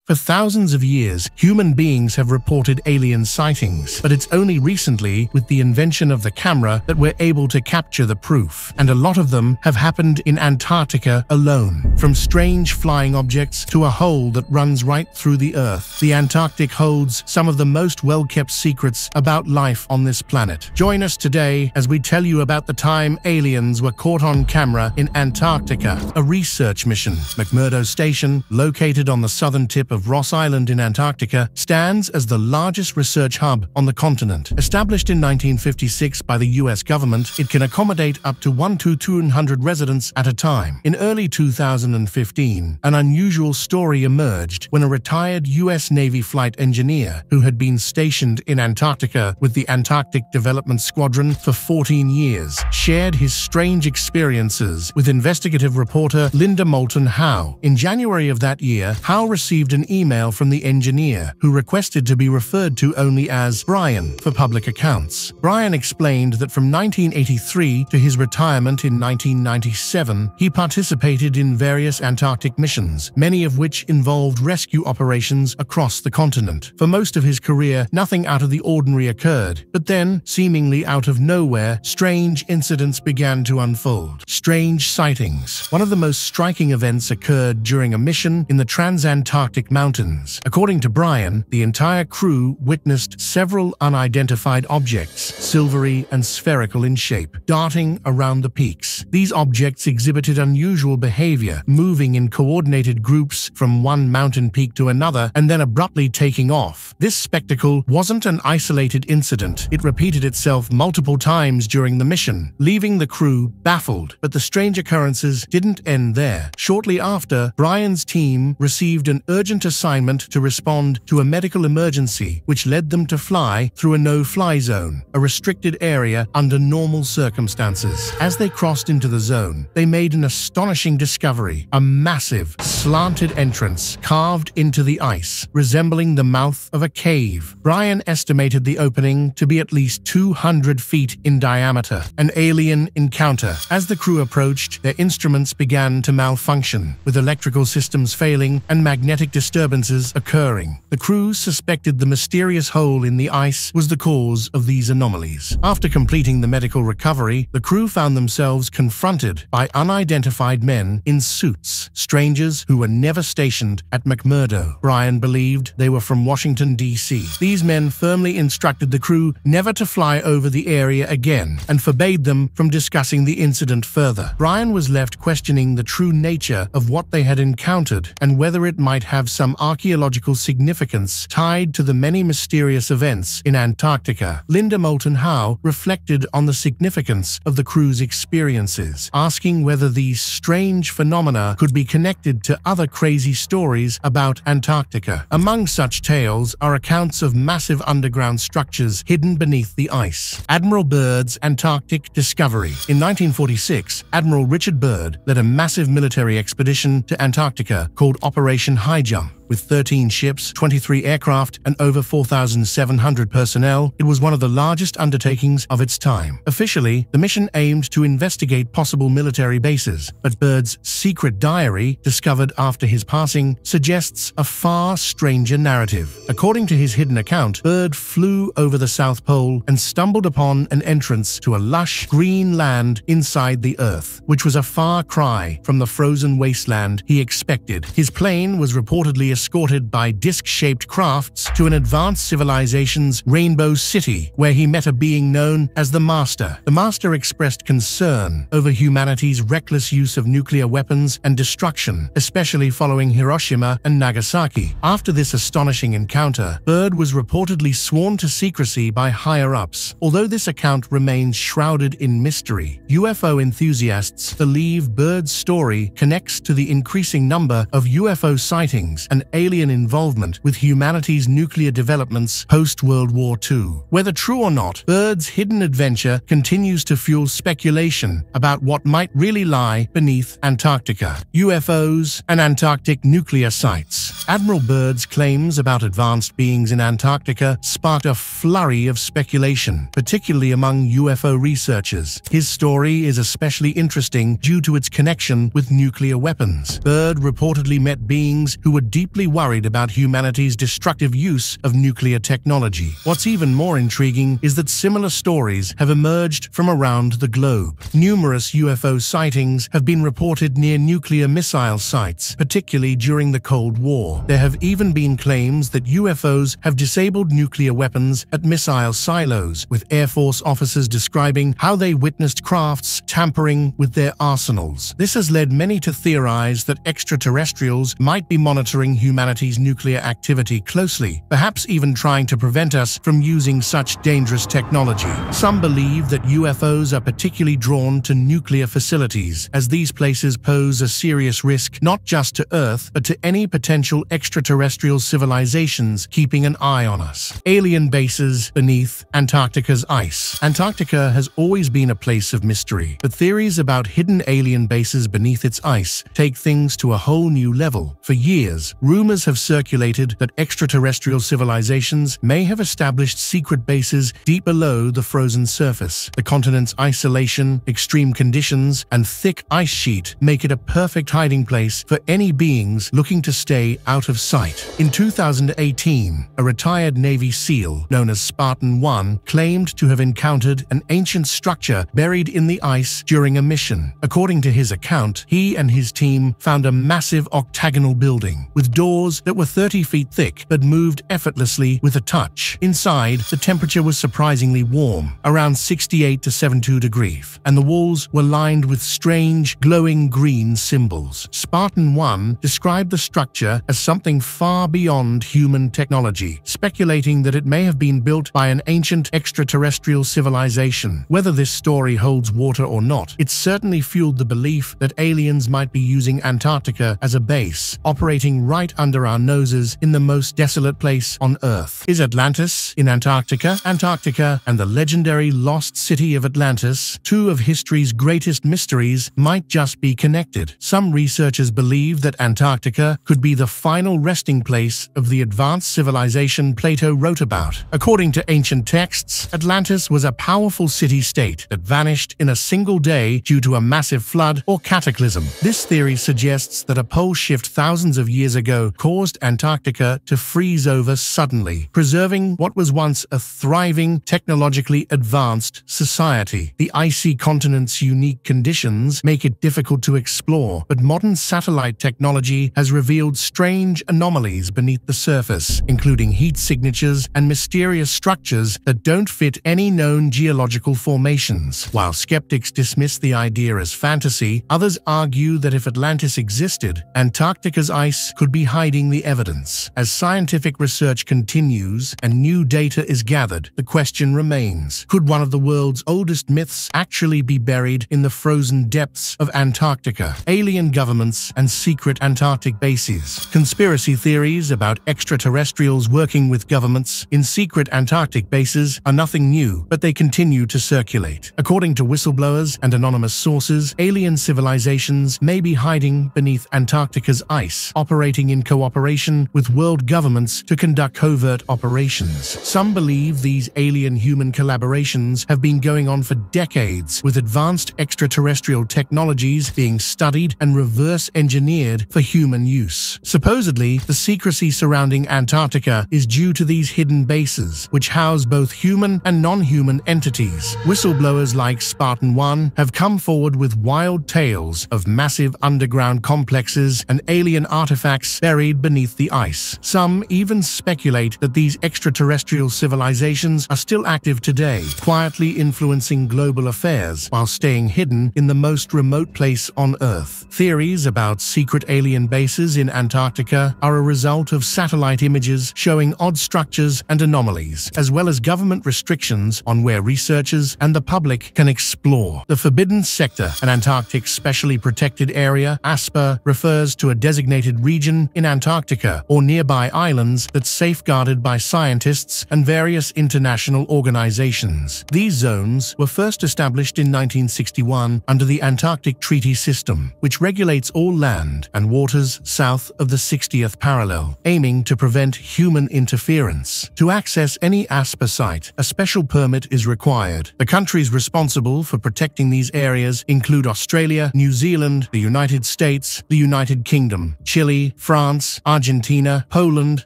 For thousands of years, human beings have reported alien sightings, but it's only recently, with the invention of the camera, that we're able to capture the proof. And a lot of them have happened in Antarctica alone. From strange flying objects to a hole that runs right through the Earth, the Antarctic holds some of the most well-kept secrets about life on this planet. Join us today as we tell you about the time aliens were caught on camera in Antarctica. A research mission, McMurdo Station, located on the southern tip of Ross Island in Antarctica, stands as the largest research hub on the continent. Established in 1956 by the US government, it can accommodate up to 100 to 200 residents at a time. In early 2015, an unusual story emerged when a retired US Navy flight engineer who had been stationed in Antarctica with the Antarctic Development Squadron for 14 years shared his strange experiences with investigative reporter Linda Moulton Howe. In January of that year, Howe received an email from the engineer, who requested to be referred to only as Brian for public accounts. Brian explained that from 1983 to his retirement in 1997, he participated in various Antarctic missions, many of which involved rescue operations across the continent. For most of his career, nothing out of the ordinary occurred, but then, seemingly out of nowhere, strange incidents began to unfold. Strange sightings. One of the most striking events occurred during a mission in the Transantarctic Mountains. According to Brian, the entire crew witnessed several unidentified objects, silvery and spherical in shape, darting around the peaks. These objects exhibited unusual behavior, moving in coordinated groups from one mountain peak to another and then abruptly taking off. This spectacle wasn't an isolated incident. It repeated itself multiple times during the mission, leaving the crew baffled. But the strange occurrences didn't end there. Shortly after, Brian's team received an urgent assignment to respond to a medical emergency, which led them to fly through a no-fly zone, a restricted area under normal circumstances. As they crossed into the zone, they made an astonishing discovery: a massive, slanted entrance carved into the ice, resembling the mouth of a cave. Brian estimated the opening to be at least 200 feet in diameter. An alien encounter. As the crew approached, their instruments began to malfunction, with electrical systems failing and magnetic disturbances occurring. The crew suspected the mysterious hole in the ice was the cause of these anomalies. After completing the medical recovery, the crew found themselves confronted by unidentified men in suits, strangers who were never stationed at McMurdo. Brian believed they were from Washington, D.C. These men firmly instructed the crew never to fly over the area again and forbade them from discussing the incident further. Brian was left questioning the true nature of what they had encountered and whether it might have some archaeological significance tied to the many mysterious events in Antarctica. Linda Moulton Howe reflected on the significance of the crew's experiences, asking whether these strange phenomena could be connected to other crazy stories about Antarctica. Among such tales are accounts of massive underground structures hidden beneath the ice. Admiral Birds' Antarctic discovery. In 1946, Admiral Richard Byrd led a massive military expedition to Antarctica called Operation High Jump. With 13 ships, 23 aircraft, and over 4,700 personnel, it was one of the largest undertakings of its time. Officially, the mission aimed to investigate possible military bases, but Byrd's secret diary, discovered after his passing, suggests a far stranger narrative. According to his hidden account, Byrd flew over the South Pole and stumbled upon an entrance to a lush, green land inside the Earth, which was a far cry from the frozen wasteland he expected. His plane was reportedly escorted by disc-shaped crafts to an advanced civilization's Rainbow City, where he met a being known as the Master. The Master expressed concern over humanity's reckless use of nuclear weapons and destruction, especially following Hiroshima and Nagasaki. After this astonishing encounter, Byrd was reportedly sworn to secrecy by higher-ups. Although this account remains shrouded in mystery, UFO enthusiasts believe Byrd's story connects to the increasing number of UFO sightings and alien involvement with humanity's nuclear developments post-World War II. Whether true or not, Byrd's hidden adventure continues to fuel speculation about what might really lie beneath Antarctica. UFOs and Antarctic nuclear sites. Admiral Byrd's claims about advanced beings in Antarctica sparked a flurry of speculation, particularly among UFO researchers. His story is especially interesting due to its connection with nuclear weapons. Byrd reportedly met beings who were deeply deeply worried about humanity's destructive use of nuclear technology. What's even more intriguing is that similar stories have emerged from around the globe. Numerous UFO sightings have been reported near nuclear missile sites, particularly during the Cold War. There have even been claims that UFOs have disabled nuclear weapons at missile silos, with Air Force officers describing how they witnessed crafts tampering with their arsenals. This has led many to theorize that extraterrestrials might be monitoring humanity's nuclear activity closely, perhaps even trying to prevent us from using such dangerous technology. Some believe that UFOs are particularly drawn to nuclear facilities, as these places pose a serious risk not just to Earth, but to any potential extraterrestrial civilizations keeping an eye on us. Alien bases beneath Antarctica's ice. Antarctica has always been a place of mystery, but theories about hidden alien bases beneath its ice take things to a whole new level. For years, rumors have circulated that extraterrestrial civilizations may have established secret bases deep below the frozen surface. The continent's isolation, extreme conditions, and thick ice sheet make it a perfect hiding place for any beings looking to stay out of sight. In 2018, a retired Navy SEAL known as Spartan 1 claimed to have encountered an ancient structure buried in the ice during a mission. According to his account, he and his team found a massive octagonal building with doors that were 30 feet thick but moved effortlessly with a touch. Inside, the temperature was surprisingly warm, around 68 to 72 degrees, and the walls were lined with strange, glowing green symbols. Spartan 1 described the structure as something far beyond human technology, speculating that it may have been built by an ancient extraterrestrial civilization. Whether this story holds water or not, it certainly fueled the belief that aliens might be using Antarctica as a base, operating right under our noses in the most desolate place on Earth. Is Atlantis in Antarctica? Antarctica and the legendary lost city of Atlantis, two of history's greatest mysteries, might just be connected. Some researchers believe that Antarctica could be the final resting place of the advanced civilization Plato wrote about. According to ancient texts, Atlantis was a powerful city-state that vanished in a single day due to a massive flood or cataclysm. This theory suggests that a pole shift thousands of years ago caused Antarctica to freeze over suddenly, preserving what was once a thriving, technologically advanced society. The icy continent's unique conditions make it difficult to explore, but modern satellite technology has revealed strange anomalies beneath the surface, including heat signatures and mysterious structures that don't fit any known geological formations. While skeptics dismiss the idea as fantasy, others argue that if Atlantis existed, Antarctica's ice could be hiding the evidence. As scientific research continues and new data is gathered, the question remains: could one of the world's oldest myths actually be buried in the frozen depths of Antarctica? Alien governments and secret Antarctic bases. Conspiracy theories about extraterrestrials working with governments in secret Antarctic bases are nothing new, but they continue to circulate. According to whistleblowers and anonymous sources, alien civilizations may be hiding beneath Antarctica's ice, operating in cooperation with world governments to conduct covert operations. Some believe these alien-human collaborations have been going on for decades, with advanced extraterrestrial technologies being studied and reverse-engineered for human use. Supposedly, the secrecy surrounding Antarctica is due to these hidden bases, which house both human and non-human entities. Whistleblowers like Spartan 1 have come forward with wild tales of massive underground complexes and alien artifacts buried beneath the ice. Some even speculate that these extraterrestrial civilizations are still active today, quietly influencing global affairs while staying hidden in the most remote place on Earth. Theories about secret alien bases in Antarctica are a result of satellite images showing odd structures and anomalies, as well as government restrictions on where researchers and the public can explore. The Forbidden Sector, an Antarctic Specially Protected Area, ASPA, refers to a designated region in Antarctica or nearby islands that's safeguarded by scientists and various international organizations. These zones were first established in 1961 under the Antarctic Treaty System, which regulates all land and waters south of the 60th parallel, aiming to prevent human interference. To access any ASPA site, a special permit is required. The countries responsible for protecting these areas include Australia, New Zealand, the United States, the United Kingdom, Chile, France, France, Argentina, Poland,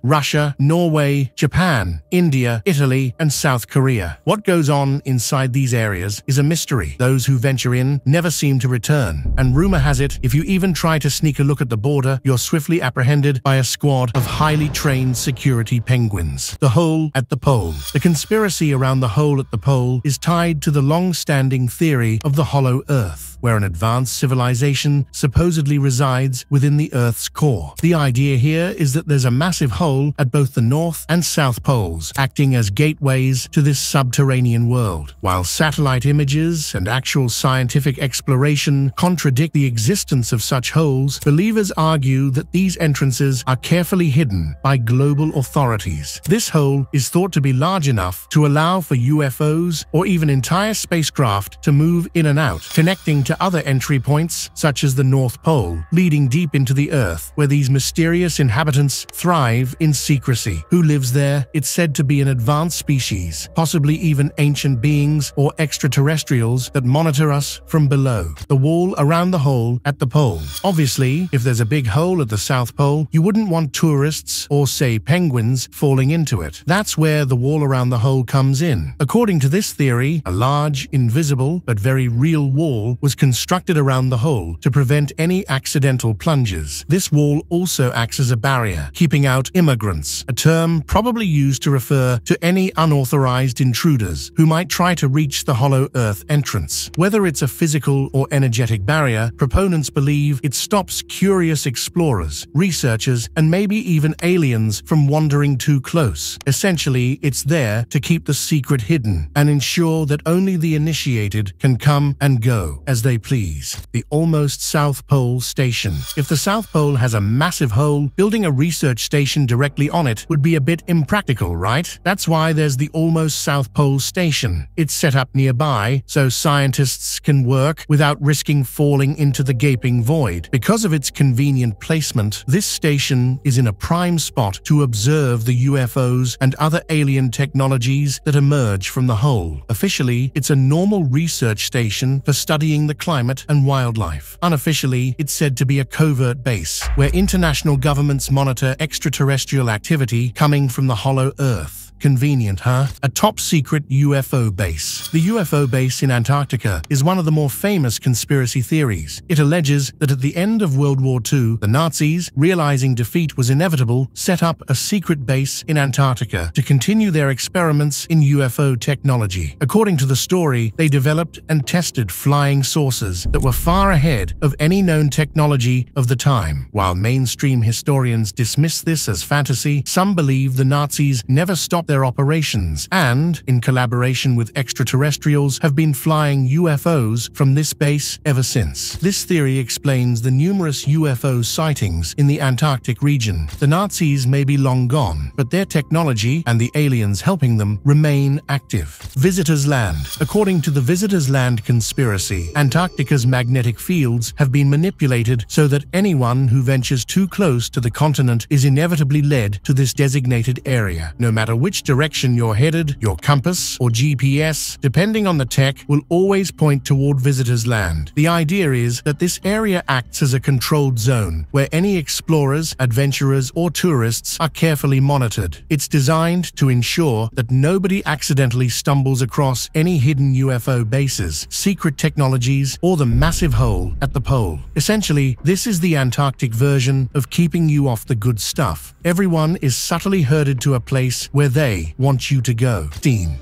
Russia, Norway, Japan, India, Italy, and South Korea. What goes on inside these areas is a mystery. Those who venture in never seem to return, and rumor has it, if you even try to sneak a look at the border, you're swiftly apprehended by a squad of highly trained security penguins. The hole at the pole. The conspiracy around the hole at the pole is tied to the long-standing theory of the hollow Earth, where an advanced civilization supposedly resides within the Earth's core. The idea here is that there's a massive hole at both the North and South poles, acting as gateways to this subterranean world. While satellite images and actual scientific exploration contradict the existence of such holes, believers argue that these entrances are carefully hidden by global authorities. This hole is thought to be large enough to allow for UFOs or even entire spacecraft to move in and out, connecting to other entry points such as the North Pole, leading deep into the Earth, where these mysterious inhabitants thrive in secrecy. Who lives there? It's said to be an advanced species, possibly even ancient beings or extraterrestrials that monitor us from below. The wall around the hole at the pole. Obviously, if there's a big hole at the South Pole, you wouldn't want tourists or, say, penguins falling into it. That's where the wall around the hole comes in. According to this theory, a large, invisible, but very real wall was constructed around the hole to prevent any accidental plunges. This wall also acts as a barrier, keeping out immigrants, a term probably used to refer to any unauthorized intruders who might try to reach the hollow Earth entrance. Whether it's a physical or energetic barrier, proponents believe it stops curious explorers, researchers, and maybe even aliens from wandering too close. Essentially, it's there to keep the secret hidden and ensure that only the initiated can come and go as they please. The Almost South Pole Station. If the South Pole has a massive hole, building a research station directly on it would be a bit impractical, right? That's why there's the Almost South Pole Station. It's set up nearby so scientists can work without risking falling into the gaping void. Because of its convenient placement, this station is in a prime spot to observe the UFOs and other alien technologies that emerge from the hole. Officially, it's a normal research station for studying the climate and wildlife. Unofficially, it's said to be a covert base, where international governments monitor extraterrestrial activity coming from the hollow Earth. Convenient, huh? A top-secret UFO base. The UFO base in Antarctica is one of the more famous conspiracy theories. It alleges that at the end of World War II, the Nazis, realizing defeat was inevitable, set up a secret base in Antarctica to continue their experiments in UFO technology. According to the story, they developed and tested flying saucers that were far ahead of any known technology of the time. While mainstream historians dismiss this as fantasy, some believe the Nazis never stopped their operations and, in collaboration with extraterrestrials, have been flying UFOs from this base ever since. This theory explains the numerous UFO sightings in the Antarctic region. The Nazis may be long gone, but their technology and the aliens helping them remain active. Visitors' Land. According to the Visitors' Land conspiracy, Antarctica's magnetic fields have been manipulated so that anyone who ventures too close to the continent is inevitably led to this designated area. No matter which direction you're headed, your compass or GPS, depending on the tech, will always point toward Visitors' Land. The idea is that this area acts as a controlled zone where any explorers, adventurers, or tourists are carefully monitored. It's designed to ensure that nobody accidentally stumbles across any hidden UFO bases, secret technologies, or the massive hole at the pole. Essentially, this is the Antarctic version of keeping you off the good stuff. Everyone is subtly herded to a place where they want you to go.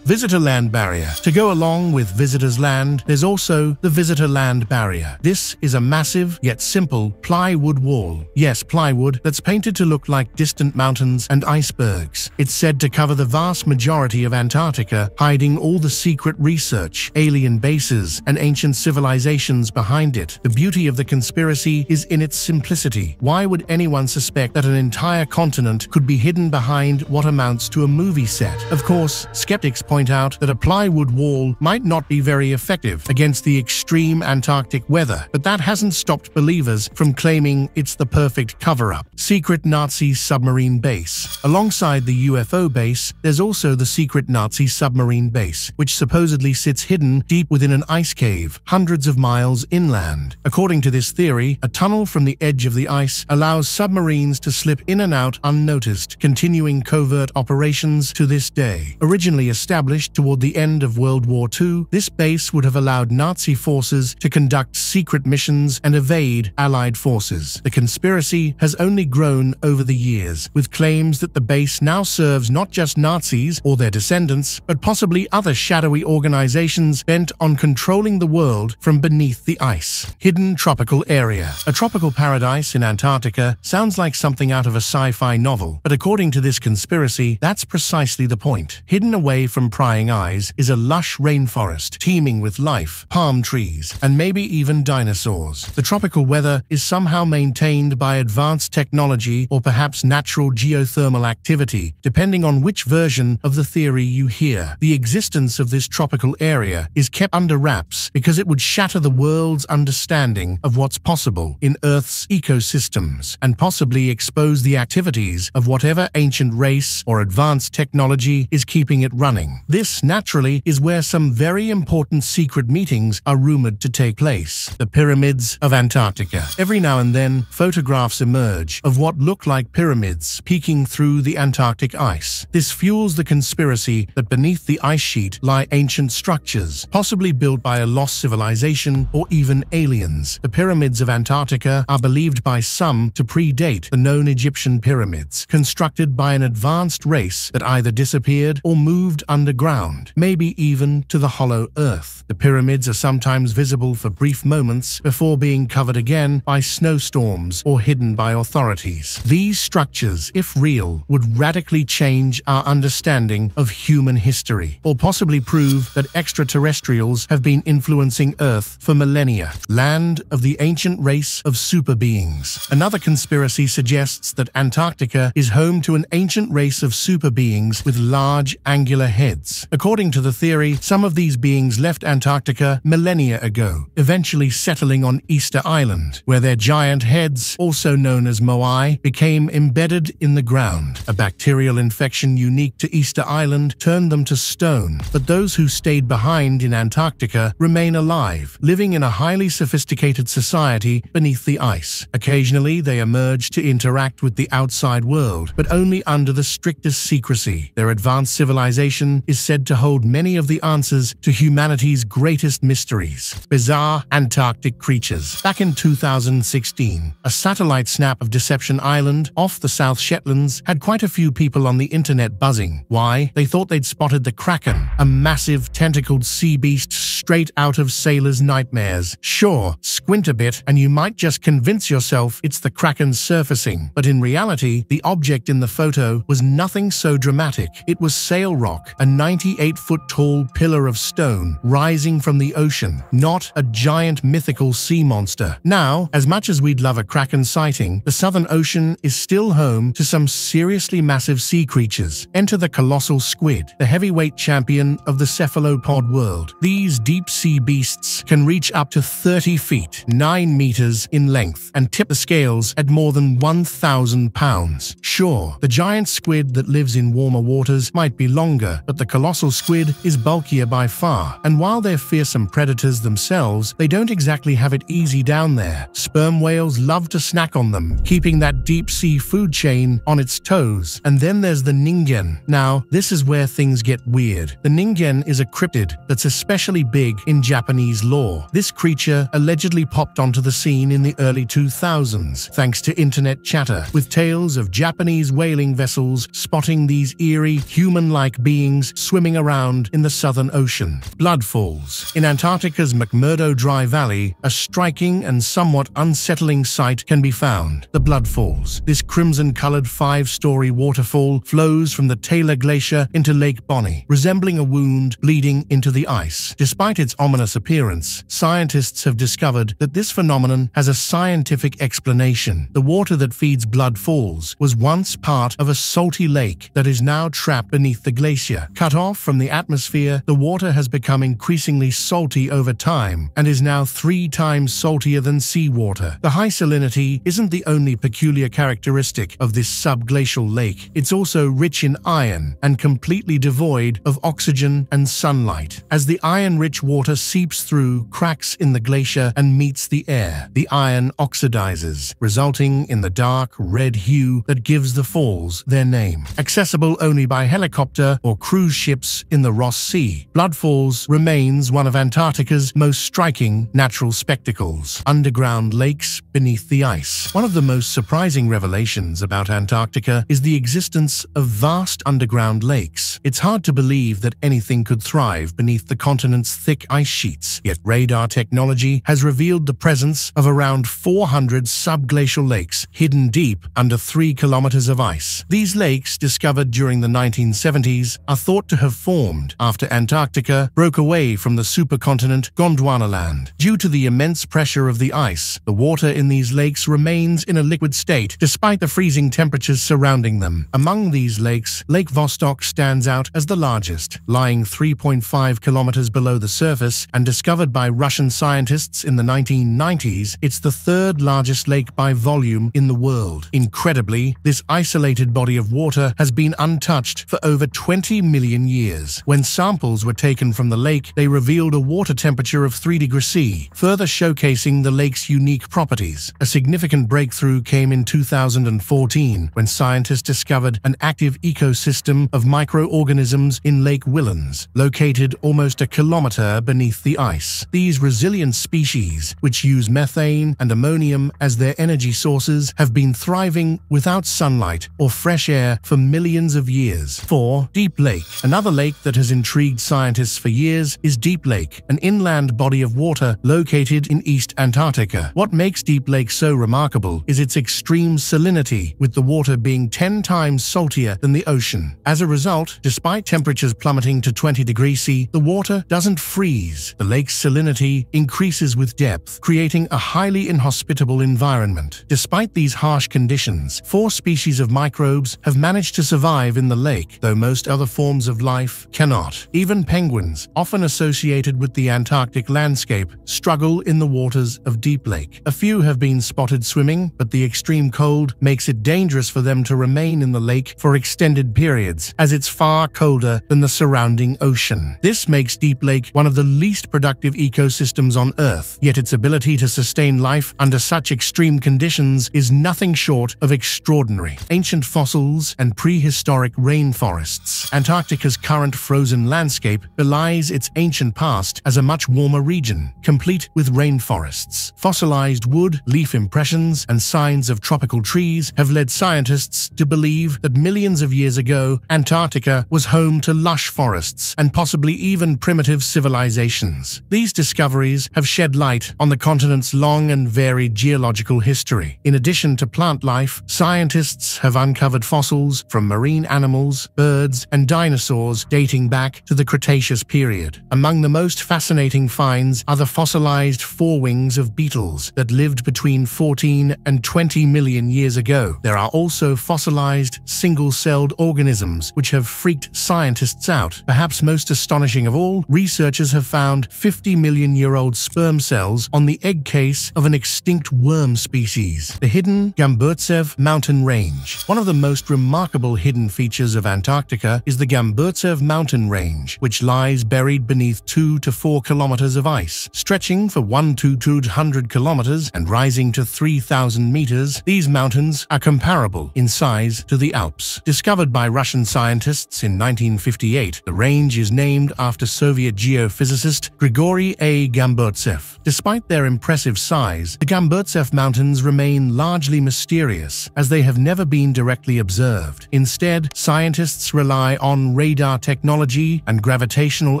Visitor Land Barrier. To go along with Visitors' Land, there's also the Visitor Land Barrier. This is a massive, yet simple, plywood wall. Yes, plywood, that's painted to look like distant mountains and icebergs. It's said to cover the vast majority of Antarctica, hiding all the secret research, alien bases, and ancient civilizations behind it. The beauty of the conspiracy is in its simplicity. Why would anyone suspect that an entire continent could be hidden behind what amounts to a movie movie set. Of course, skeptics point out that a plywood wall might not be very effective against the extreme Antarctic weather, but that hasn't stopped believers from claiming it's the perfect cover-up. Secret Nazi submarine base. Alongside the UFO base, there's also the secret Nazi submarine base, which supposedly sits hidden deep within an ice cave, hundreds of miles inland. According to this theory, a tunnel from the edge of the ice allows submarines to slip in and out unnoticed, continuing covert operations to this day. Originally established toward the end of World War II, this base would have allowed Nazi forces to conduct secret missions and evade Allied forces. The conspiracy has only grown over the years, with claims that the base now serves not just Nazis or their descendants, but possibly other shadowy organizations bent on controlling the world from beneath the ice. Hidden tropical area. A tropical paradise in Antarctica sounds like something out of a sci-fi novel, but according to this conspiracy, that's precisely the point. Hidden away from prying eyes is a lush rainforest teeming with life, palm trees, and maybe even dinosaurs. The tropical weather is somehow maintained by advanced technology or perhaps natural geothermal activity, depending on which version of the theory you hear. The existence of this tropical area is kept under wraps because it would shatter the world's understanding of what's possible in Earth's ecosystems and possibly expose the activities of whatever ancient race or advanced technology is keeping it running. This, naturally, is where some very important secret meetings are rumored to take place. The pyramids of Antarctica. Every now and then, photographs emerge of what look like pyramids peeking through the Antarctic ice. This fuels the conspiracy that beneath the ice sheet lie ancient structures, possibly built by a lost civilization or even aliens. The pyramids of Antarctica are believed by some to predate the known Egyptian pyramids, constructed by an advanced race that either disappeared or moved underground, maybe even to the hollow earth. The pyramids are sometimes visible for brief moments before being covered again by snowstorms or hidden by authorities. These structures, if real, would radically change our understanding of human history, or possibly prove that extraterrestrials have been influencing Earth for millennia. Land of the ancient race of super beings. Another conspiracy suggests that Antarctica is home to an ancient race of super beings with large, angular heads. According to the theory, some of these beings left Antarctica millennia ago, eventually settling on Easter Island, where their giant heads, also known as moai, became embedded in the ground. A bacterial infection unique to Easter Island turned them to stone, but those who stayed behind in Antarctica remain alive, living in a highly sophisticated society beneath the ice. Occasionally, they emerge to interact with the outside world, but only under the strictest secrecy. Their advanced civilization is said to hold many of the answers to humanity's greatest mysteries. Bizarre Antarctic creatures. Back in 2016, a satellite snap of Deception Island off the South Shetlands had quite a few people on the internet buzzing. Why? They thought they'd spotted the Kraken, a massive tentacled sea beast straight out of sailors' nightmares. Sure, squint a bit and you might just convince yourself it's the Kraken surfacing, but in reality, the object in the photo was nothing so dramatic. It was Sail Rock, a 98-foot-tall pillar of stone rising from the ocean, not a giant mythical sea monster. Now, as much as we'd love a Kraken sighting, the Southern Ocean is still home to some seriously massive sea creatures. Enter the colossal squid, the heavyweight champion of the cephalopod world. These deep-sea beasts can reach up to 30 feet, 9 meters in length, and tip the scales at more than 1,000 pounds. Sure, the giant squid that lives in warmer waters might be longer, but the colossal squid is bulkier by far, and while they're fearsome predators themselves, they don't exactly have it easy down there. Sperm whales love to snack on them, keeping that deep-sea food chain on its toes. And then there's the ningen. Now, this is where things get weird. The ningen is a cryptid that's especially big in Japanese lore. This creature allegedly popped onto the scene in the early 2000s, thanks to internet chatter, with tales of Japanese whaling vessels spotting these eerie, human-like beings swimming around in the Southern Ocean. Bloodfalls. In Antarctica's McMurdo Dry Valley, a striking and somewhat unsettling sight can be found. The Bloodfalls. This crimson-colored 5-story waterfall flows from the Taylor Glacier into Lake Bonny, resembling a wound bleeding into the ice. Despite its ominous appearance, scientists have discovered that this phenomenon has a scientific explanation. The water that feeds Blood Falls was once part of a salty lake that is is now trapped beneath the glacier. Cut off from the atmosphere, the water has become increasingly salty over time and is now 3 times saltier than seawater. The high salinity isn't the only peculiar characteristic of this subglacial lake. It's also rich in iron and completely devoid of oxygen and sunlight. As the iron-rich water seeps through cracks in the glacier and meets the air, the iron oxidizes, resulting in the dark red hue that gives the falls their name. Accessible only by helicopter or cruise ships in the Ross Sea, Blood Falls remains one of Antarctica's most striking natural spectacles. Underground lakes beneath the ice. One of the most surprising revelations about Antarctica is the existence of vast underground lakes. It's hard to believe that anything could thrive beneath the continent's thick ice sheets, yet radar technology has revealed the presence of around 400 subglacial lakes hidden deep under 3 kilometers of ice. These lakes, discovered during the 1970s, are thought to have formed after Antarctica broke away from the supercontinent Gondwanaland. Due to the immense pressure of the ice, the water in these lakes remains in a liquid state despite the freezing temperatures surrounding them. Among these lakes, Lake Vostok stands out as the largest, lying 3.5 kilometers below the surface and discovered by Russian scientists in the 1990s. It's the 3rd largest lake by volume in the world. Incredibly, this isolated body of water has been untouched for over 20 million years. When samples were taken from the lake, they revealed a water temperature of 3 degrees C, further showcasing the lake's unique properties. A significant breakthrough came in 2014 when scientists discovered an active ecosystem of microorganisms in Lake Whillans, located almost a kilometer beneath the ice. These resilient species, which use methane and ammonium as their energy sources, have been thriving without sunlight or fresh air for millions of years. 4. Deep Lake. Another lake that has intrigued scientists for years is Deep Lake, an inland body of water located in East Antarctica. What makes Deep Lake so remarkable is its extreme salinity, with the water being 10 times saltier than the ocean. As a result, despite temperatures plummeting to 20 degrees C, the water doesn't freeze. The lake's salinity increases with depth, creating a highly inhospitable environment. Despite these harsh conditions, 4 species of microbes have managed to survive in the lake, though most other forms of life cannot. Even penguins, often associated with the Antarctic landscape, struggle in the waters of Deep Lake. A few have been spotted swimming, but the extreme cold makes it dangerous for them to remain in the lake for extended periods, as it's far colder than the surrounding ocean. This makes Deep Lake one of the least productive ecosystems on Earth, yet its ability to sustain life under such extreme conditions is nothing short of extraordinary. Ancient fossils and prehistoric rainforests. Antarctica's current frozen landscape belies its ancient past as a much warmer region, complete with rainforests. Fossilized wood, leaf impressions, and signs of tropical trees have led scientists to believe that millions of years ago, Antarctica was home to lush forests and possibly even primitive civilizations. These discoveries have shed light on the continent's long and varied geological history. In addition to plant life, scientists have uncovered fossils from marine animals, birds, and dinosaurs dating back to the Cretaceous period. Among the most fascinating finds are the fossilized forewings of beetles that lived between 14 and 20 million years ago. There are also fossilized single-celled organisms which have freaked scientists out. Perhaps most astonishing of all, researchers have found 50-million-year-old sperm cells on the egg case of an extinct worm species, the hidden Gamburtsev mountain range. One of the most remarkable hidden features of Antarctica is the Gamburtsev mountain range, which lies buried beneath 2 to 4 kilometers of ice. Stretching for 1 to 200 kilometers and rising to 3,000 meters, these mountains are comparable in size to the Alps. Discovered by Russian scientists in 1958, the range is named after Soviet geophysicist Grigory A. Gamburtsev. Despite their impressive size, the Gamburtsev Mountains remain largely mysterious, as they have never been directly observed. Instead, scientists rely on radar technology and gravitational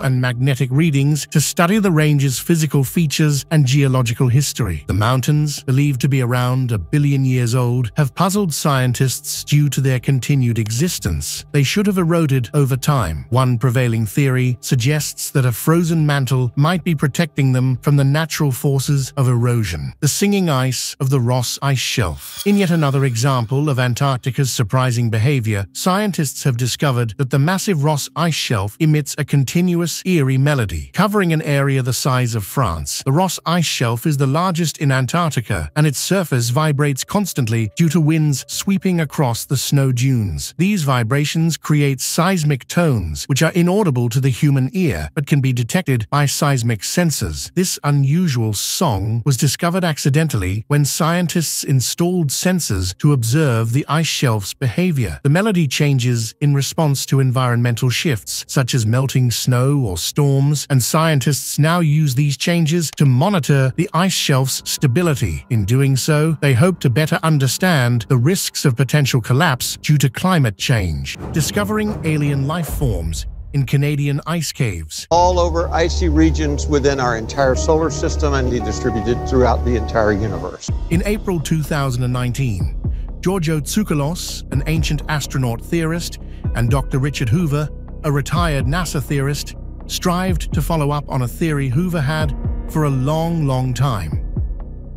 and magnetic readings to study the range's physical features and geological history. The mountains, believed to be around 1 billion years old, have puzzled scientists due to their continued existence. They should have eroded over time. One prevailing theory suggests that a frozen mantle might be protecting them from the natural forces of erosion. The singing ice of the Ross Ice Shelf. In yet another example of Antarctica's surprising behavior, scientists scientists have discovered that the massive Ross ice shelf emits a continuous, eerie melody, covering an area the size of France. The Ross ice shelf is the largest in Antarctica, and its surface vibrates constantly due to winds sweeping across the snow dunes. These vibrations create seismic tones, which are inaudible to the human ear, but can be detected by seismic sensors. This unusual song was discovered accidentally when scientists installed sensors to observe the ice shelf's behavior. The melody changes in response to environmental shifts, such as melting snow or storms, and scientists now use these changes to monitor the ice shelf's stability. In doing so, they hope to better understand the risks of potential collapse due to climate change. Discovering alien life forms in Canadian ice caves. All over icy regions within our entire solar system and distributed throughout the entire universe. In April 2019, Georgios Tsoukalos, an ancient astronaut theorist, and Dr. Richard Hoover, a retired NASA theorist, strived to follow up on a theory Hoover had for a long time.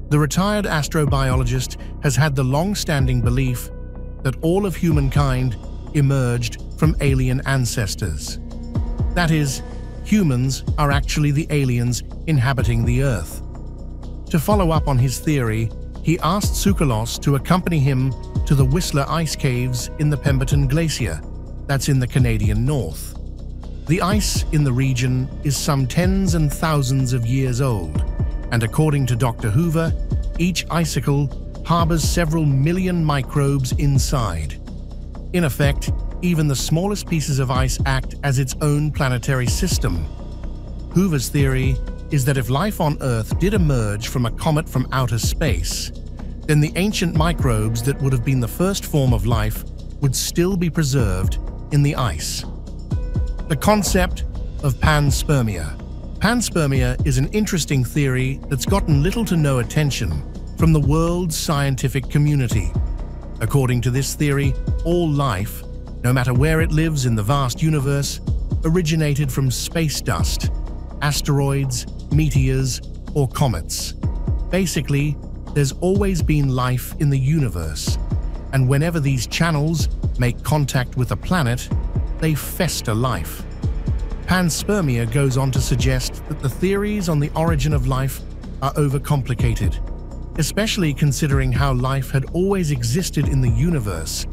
The retired astrobiologist has had the long-standing belief that all of humankind emerged from alien ancestors. That is, humans are actually the aliens inhabiting the Earth. To follow up on his theory, he asked Tsoukalos to accompany him to the Whistler Ice Caves in the Pemberton Glacier, that's in the Canadian North. The ice in the region is some tens and thousands of years old, and according to Dr. Hoover, each icicle harbors several million microbes inside. In effect, even the smallest pieces of ice act as its own planetary system. Hoover's theory is that if life on Earth did emerge from a comet from outer space, then the ancient microbes that would have been the first form of life would still be preserved in the ice. The concept of panspermia. Panspermia is an interesting theory that's gotten little to no attention from the world's scientific community. According to this theory, all life, no matter where it lives in the vast universe, originated from space dust, asteroids, meteors, or comets. Basically, there's always been life in the universe, and whenever these channels make contact with a planet, they fester life. Panspermia goes on to suggest that the theories on the origin of life are overcomplicated, especially considering how life had always existed in the universe,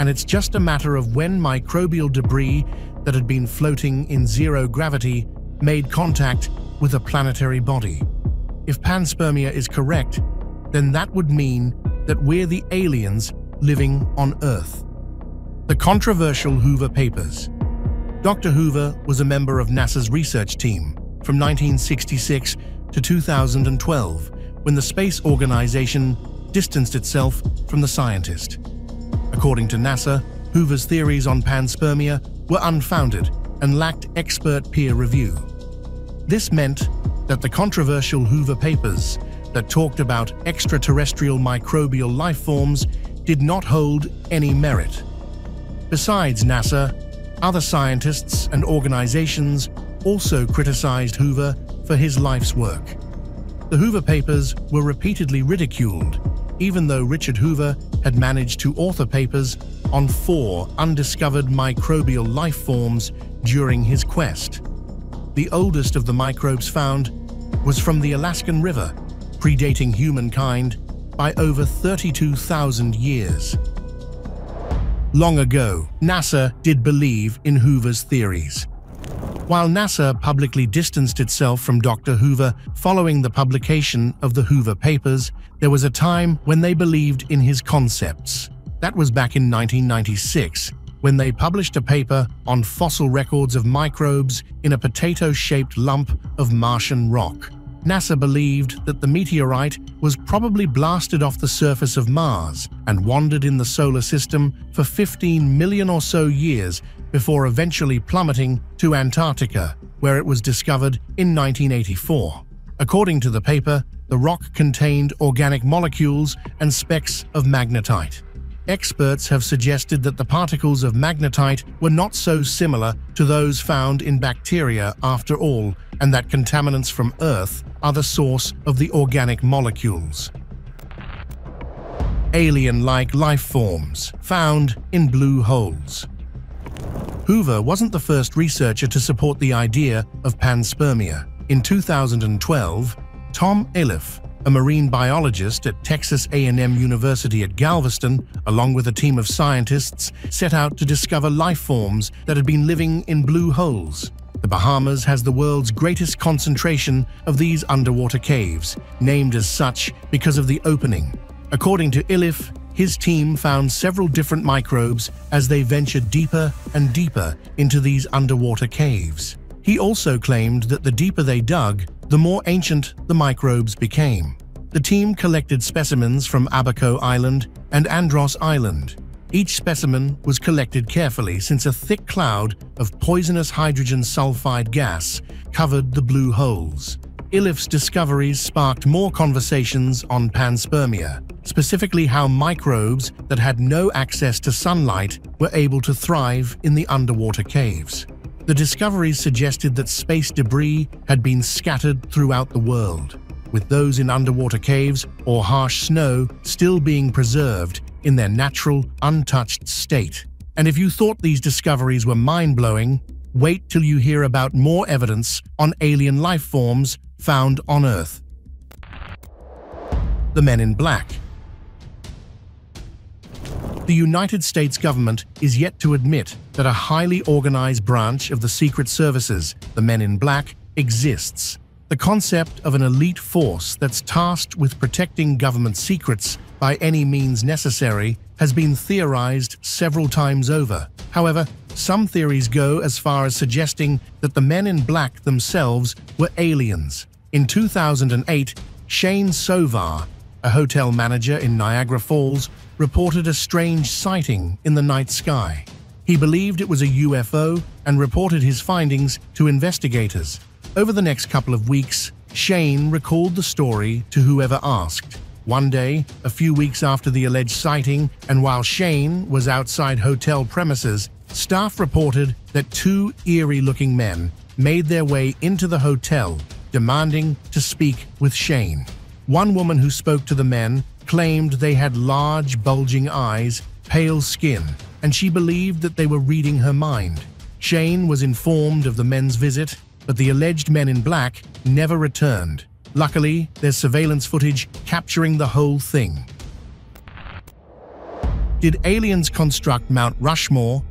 and it's just a matter of when microbial debris that had been floating in zero gravity made contact with a planetary body. If panspermia is correct, then that would mean that we're the aliens living on Earth. The controversial Hoover Papers. Dr. Hoover was a member of NASA's research team from 1966 to 2012, when the space organization distanced itself from the scientist. According to NASA, Hoover's theories on panspermia were unfounded and lacked expert peer review. This meant that the controversial Hoover Papers that talked about extraterrestrial microbial life forms did not hold any merit. Besides NASA, other scientists and organizations also criticized Hoover for his life's work. The Hoover Papers were repeatedly ridiculed, even though Richard Hoover had managed to author papers on 4 undiscovered microbial life forms during his quest. The oldest of the microbes found was from the Alaskan River, predating humankind by over 32,000 years. Long ago, NASA did believe in Hoover's theories. While NASA publicly distanced itself from Dr. Hoover following the publication of the Hoover Papers, there was a time when they believed in his concepts. That was back in 1996, when they published a paper on fossil records of microbes in a potato-shaped lump of Martian rock. NASA believed that the meteorite was probably blasted off the surface of Mars and wandered in the solar system for 15 million or so years before eventually plummeting to Antarctica, where it was discovered in 1984. According to the paper, the rock contained organic molecules and specks of magnetite. Experts have suggested that the particles of magnetite were not so similar to those found in bacteria after all, and that contaminants from Earth are the source of the organic molecules. alien-like life forms found in blue holes. Hoover wasn't the first researcher to support the idea of panspermia. In 2012, Tom Iliffe, a marine biologist at Texas A&M University at Galveston, along with a team of scientists, set out to discover life forms that had been living in blue holes. The Bahamas has the world's greatest concentration of these underwater caves, named as such because of the opening. According to Iliffe, his team found several different microbes as they ventured deeper and deeper into these underwater caves. He also claimed that the deeper they dug, the more ancient the microbes became. The team collected specimens from Abaco Island and Andros Island. Each specimen was collected carefully since a thick cloud of poisonous hydrogen sulfide gas covered the blue holes. Iliffe's discoveries sparked more conversations on panspermia, specifically how microbes that had no access to sunlight were able to thrive in the underwater caves. The discoveries suggested that space debris had been scattered throughout the world, with those in underwater caves or harsh snow still being preserved in their natural, untouched state. And if you thought these discoveries were mind-blowing, wait till you hear about more evidence on alien life forms found on Earth. The Men in Black. The United States government is yet to admit that a highly organized branch of the Secret Services, the Men in Black, exists. The concept of an elite force that's tasked with protecting government secrets by any means necessary has been theorized several times over. However, some theories go as far as suggesting that the Men in Black themselves were aliens. In 2008, Shane Sovar, a hotel manager in Niagara Falls, reported a strange sighting in the night sky. He believed it was a UFO and reported his findings to investigators. Over the next couple of weeks, Shane recalled the story to whoever asked. One day, a few weeks after the alleged sighting, and while Shane was outside hotel premises, staff reported that two eerie-looking men made their way into the hotel, demanding to speak with Shane. One woman who spoke to the men claimed they had large, bulging eyes, pale skin, and she believed that they were reading her mind. Shane was informed of the men's visit, but the alleged Men in Black never returned. Luckily, there's surveillance footage capturing the whole thing. Did aliens construct Mount Rushmore?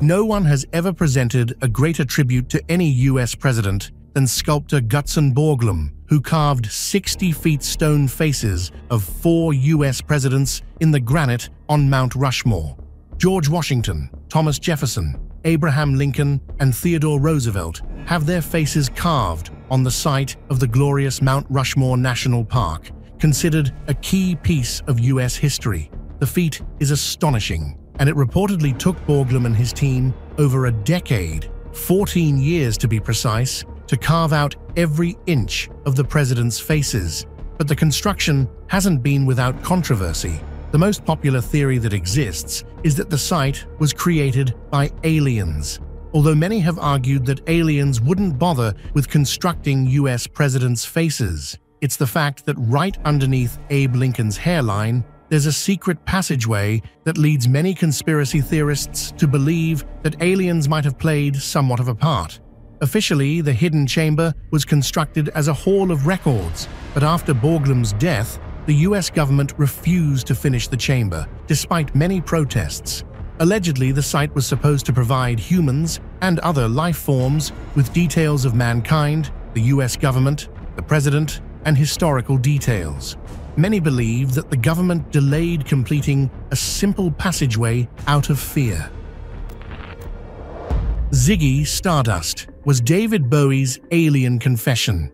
No one has ever presented a greater tribute to any US president than sculptor Gutzon Borglum, who carved 60-feet stone faces of 4 US presidents in the granite on Mount Rushmore. George Washington, Thomas Jefferson, Abraham Lincoln, and Theodore Roosevelt have their faces carved on the site of the glorious Mount Rushmore National Park, considered a key piece of US history. The feat is astonishing, and it reportedly took Borglum and his team over a decade, 14 years to be precise, to carve out every inch of the president's faces. But the construction hasn't been without controversy. The most popular theory that exists is that the site was created by aliens, although many have argued that aliens wouldn't bother with constructing US presidents' faces. It's the fact that right underneath Abe Lincoln's hairline, there's a secret passageway that leads many conspiracy theorists to believe that aliens might have played somewhat of a part. Officially, the hidden chamber was constructed as a hall of records, but after Borglum's death, the US government refused to finish the chamber, despite many protests. Allegedly, the site was supposed to provide humans and other life forms with details of mankind, the US government, the president, and historical details. Many believe that the government delayed completing a simple passageway out of fear. Ziggy Stardust was David Bowie's alien confession.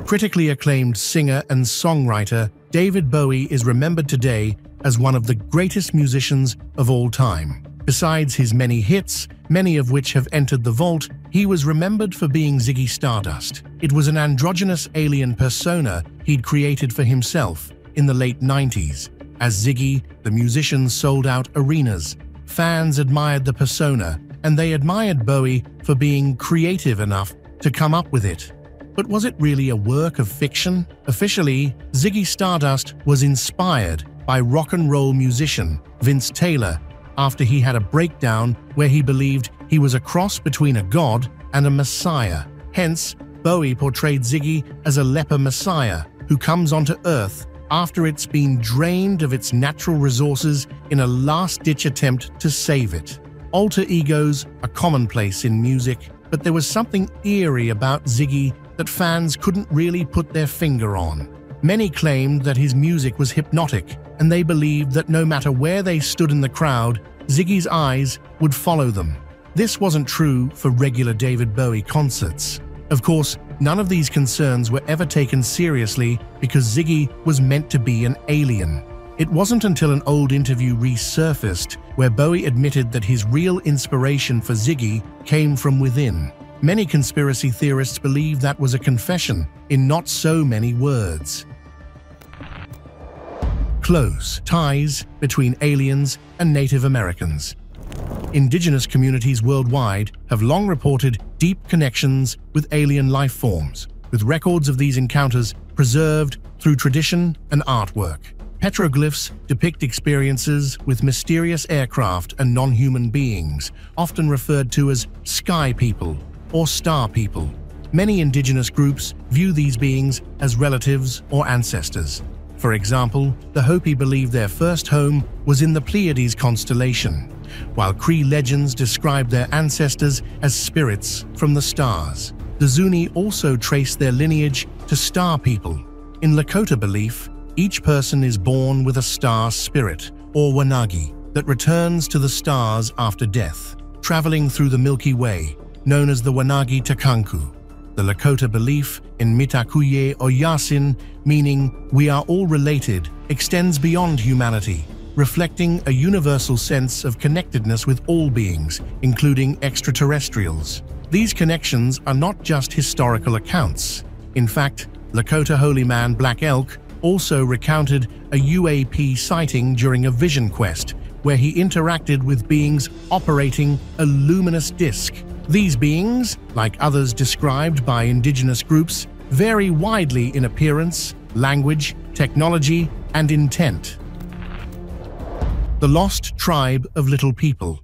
Critically acclaimed singer and songwriter, David Bowie is remembered today as one of the greatest musicians of all time. Besides his many hits, many of which have entered the vault, he was remembered for being Ziggy Stardust. It was an androgynous alien persona he'd created for himself in the late 90s. As Ziggy, the musician sold out arenas. Fans admired the persona, and they admired Bowie for being creative enough to come up with it. But was it really a work of fiction? Officially, Ziggy Stardust was inspired by rock and roll musician Vince Taylor after he had a breakdown where he believed he was a cross between a god and a messiah. Hence, Bowie portrayed Ziggy as a leper messiah who comes onto Earth after it's been drained of its natural resources in a last-ditch attempt to save it. Alter egos are commonplace in music, but there was something eerie about Ziggy that fans couldn't really put their finger on. Many claimed that his music was hypnotic, and they believed that no matter where they stood in the crowd, Ziggy's eyes would follow them. This wasn't true for regular David Bowie concerts. Of course, none of these concerns were ever taken seriously because Ziggy was meant to be an alien. It wasn't until an old interview resurfaced where Bowie admitted that his real inspiration for Ziggy came from within. Many conspiracy theorists believe that was a confession in not so many words. Close ties between aliens and Native Americans. Indigenous communities worldwide have long reported deep connections with alien life forms, with records of these encounters preserved through tradition and artwork. Petroglyphs depict experiences with mysterious aircraft and non-human beings, often referred to as sky people or star people. Many indigenous groups view these beings as relatives or ancestors. For example, the Hopi believe their first home was in the Pleiades constellation, while Cree legends describe their ancestors as spirits from the stars. The Zuni also trace their lineage to star people. In Lakota belief, each person is born with a star spirit, or Wanagi, that returns to the stars after death, traveling through the Milky Way, known as the Wanagi Takanku. The Lakota belief in Mitakuye or Yasin, meaning we are all related, extends beyond humanity, reflecting a universal sense of connectedness with all beings, including extraterrestrials. These connections are not just historical accounts. In fact, Lakota holy man Black Elk also recounted a UAP sighting during a vision quest, where he interacted with beings operating a luminous disk. These beings, like others described by indigenous groups, vary widely in appearance, language, technology, and intent. The Lost Tribe of Little People.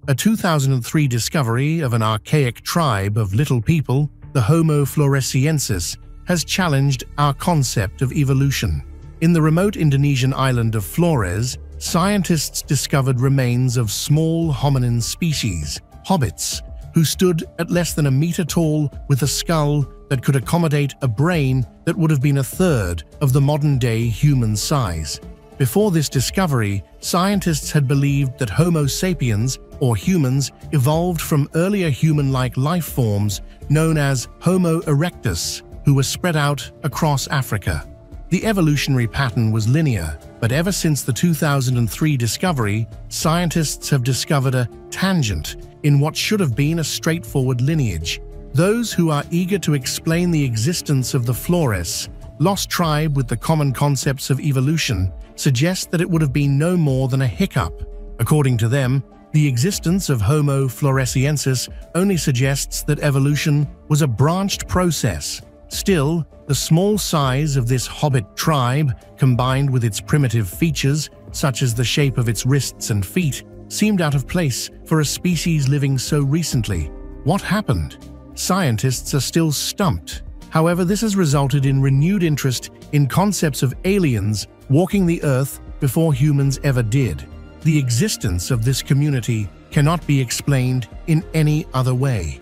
A 2003 discovery of an archaic tribe of little people, the Homo floresiensis, has challenged our concept of evolution. In the remote Indonesian island of Flores, scientists discovered remains of small hominin species, hobbits, who stood at less than a meter tall with a skull that could accommodate a brain that would have been a third of the modern-day human size. Before this discovery, scientists had believed that Homo sapiens, or humans, evolved from earlier human-like life forms known as Homo erectus, who were spread out across Africa. The evolutionary pattern was linear, but ever since the 2003 discovery, scientists have discovered a tangent in what should have been a straightforward lineage. Those who are eager to explain the existence of the Flores, lost tribe with the common concepts of evolution, suggest that it would have been no more than a hiccup. According to them, the existence of Homo floresiensis only suggests that evolution was a branched process. Still, the small size of this hobbit tribe, combined with its primitive features, such as the shape of its wrists and feet, seemed out of place for a species living so recently. What happened? Scientists are still stumped. However, this has resulted in renewed interest in concepts of aliens walking the Earth before humans ever did. The existence of this community cannot be explained in any other way.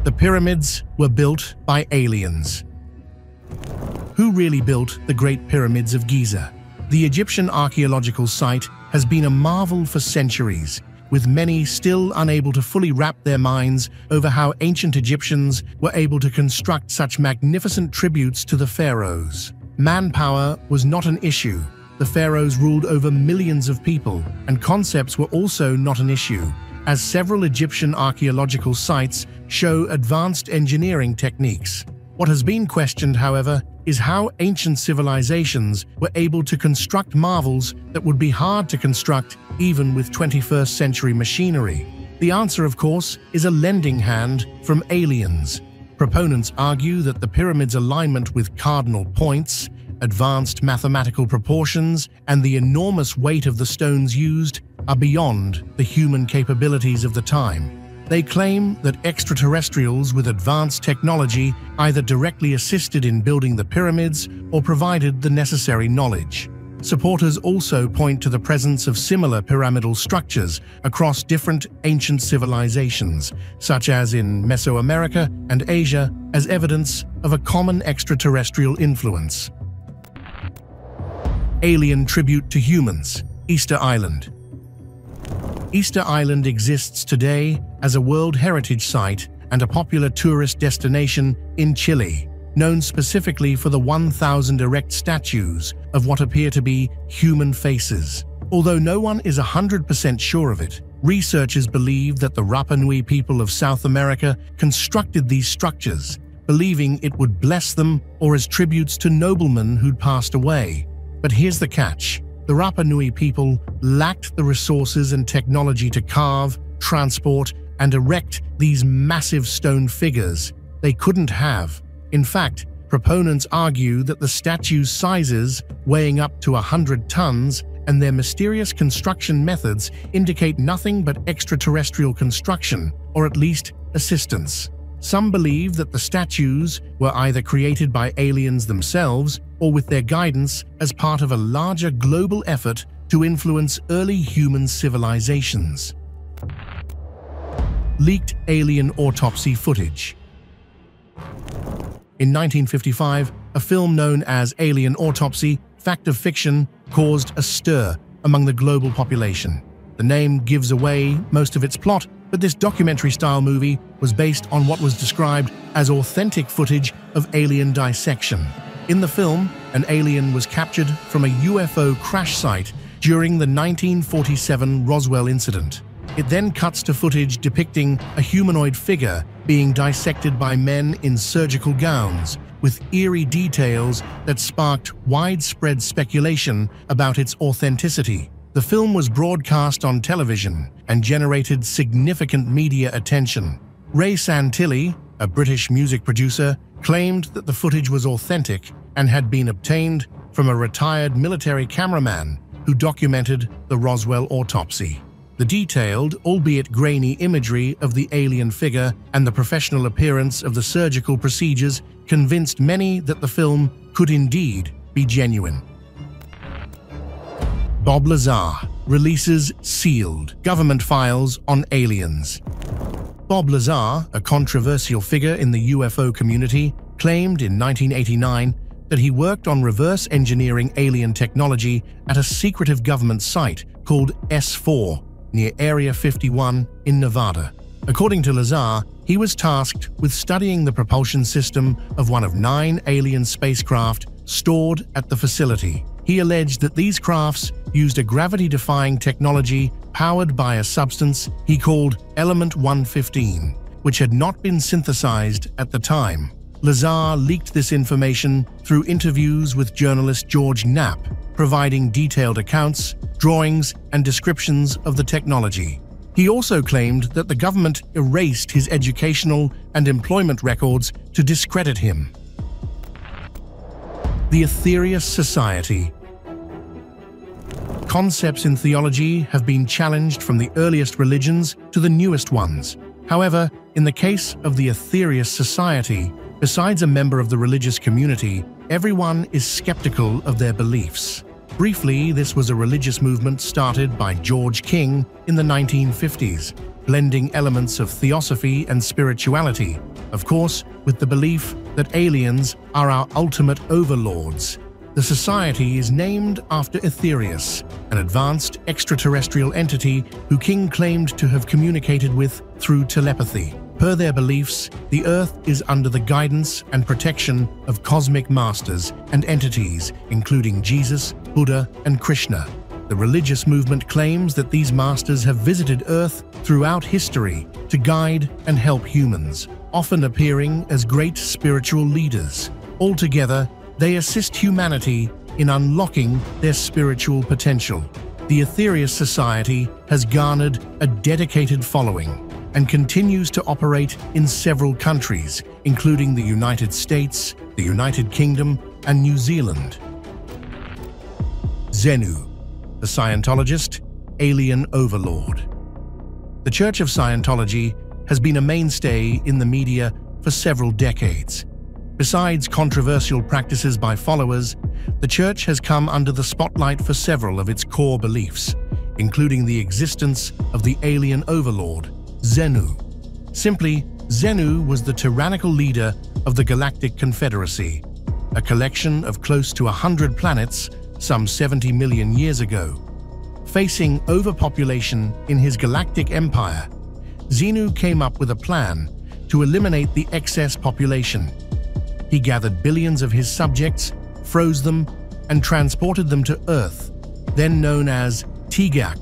The pyramids were built by aliens. Who really built the Great Pyramids of Giza? The Egyptian archaeological site has been a marvel for centuries, with many still unable to fully wrap their minds over how ancient Egyptians were able to construct such magnificent tributes to the pharaohs. Manpower was not an issue. The pharaohs ruled over millions of people, and concepts were also not an issue, as several Egyptian archaeological sites show advanced engineering techniques. What has been questioned, however, is how ancient civilizations were able to construct marvels that would be hard to construct even with 21st century machinery. The answer, of course, is a lending hand from aliens. Proponents argue that the pyramid's alignment with cardinal points, advanced mathematical proportions, and the enormous weight of the stones used are beyond the human capabilities of the time. They claim that extraterrestrials with advanced technology either directly assisted in building the pyramids or provided the necessary knowledge. Supporters also point to the presence of similar pyramidal structures across different ancient civilizations, such as in Mesoamerica and Asia, as evidence of a common extraterrestrial influence. Alien tribute to humans, Easter Island. Easter Island exists today as a World Heritage Site and a popular tourist destination in Chile, known specifically for the 1,000 erect statues of what appear to be human faces. Although no one is 100% sure of it, researchers believe that the Rapa Nui people of South America constructed these structures, believing it would bless them or as tributes to noblemen who'd passed away. But here's the catch. The Rapa Nui people lacked the resources and technology to carve, transport, and erect these massive stone figures. They couldn't have. In fact, proponents argue that the statue's sizes, weighing up to 100 tons, and their mysterious construction methods indicate nothing but extraterrestrial construction, or at least assistance. Some believe that the statues were either created by aliens themselves or with their guidance as part of a larger global effort to influence early human civilizations. Leaked alien autopsy footage. In 1955, a film known as Alien Autopsy, Fact of Fiction, caused a stir among the global population. The name gives away most of its plot, but this documentary-style movie was based on what was described as authentic footage of alien dissection. In the film, an alien was captured from a UFO crash site during the 1947 Roswell incident. It then cuts to footage depicting a humanoid figure being dissected by men in surgical gowns, with eerie details that sparked widespread speculation about its authenticity. The film was broadcast on television and generated significant media attention. Ray Santilli, a British music producer, claimed that the footage was authentic and had been obtained from a retired military cameraman who documented the Roswell autopsy. The detailed, albeit grainy imagery of the alien figure and the professional appearance of the surgical procedures convinced many that the film could indeed be genuine. Bob Lazar releases sealed government files on aliens. Bob Lazar, a controversial figure in the UFO community, claimed in 1989 that he worked on reverse engineering alien technology at a secretive government site called S4 near Area 51 in Nevada. According to Lazar, he was tasked with studying the propulsion system of one of 9 alien spacecraft stored at the facility. He alleged that these crafts used a gravity-defying technology powered by a substance he called Element 115, which had not been synthesized at the time. Lazar leaked this information through interviews with journalist George Knapp, providing detailed accounts, drawings, and descriptions of the technology. He also claimed that the government erased his educational and employment records to discredit him. The Etherious Society. Concepts in theology have been challenged from the earliest religions to the newest ones. However, in the case of the Etherious Society, besides a member of the religious community, everyone is skeptical of their beliefs. Briefly, this was a religious movement started by George King in the 1950s, blending elements of theosophy and spirituality, of course, with the belief that aliens are our ultimate overlords. The society is named after Etherious, an advanced extraterrestrial entity who King claimed to have communicated with through telepathy. Per their beliefs, the Earth is under the guidance and protection of cosmic masters and entities, including Jesus, Buddha, and Krishna. The religious movement claims that these masters have visited Earth throughout history to guide and help humans, often appearing as great spiritual leaders. Altogether, they assist humanity in unlocking their spiritual potential. The Etherious Society has garnered a dedicated following and continues to operate in several countries, including the United States, the United Kingdom, and New Zealand. Zenu, the Scientologist, alien overlord. The Church of Scientology has been a mainstay in the media for several decades. Besides controversial practices by followers, the Church has come under the spotlight for several of its core beliefs, including the existence of the alien overlord, Zenu. Simply, Zenu was the tyrannical leader of the Galactic Confederacy, a collection of close to 100 planets some 70 million years ago. Facing overpopulation in his galactic empire, Zenu came up with a plan to eliminate the excess population. He gathered billions of his subjects, froze them, and transported them to Earth, then known as Tigak.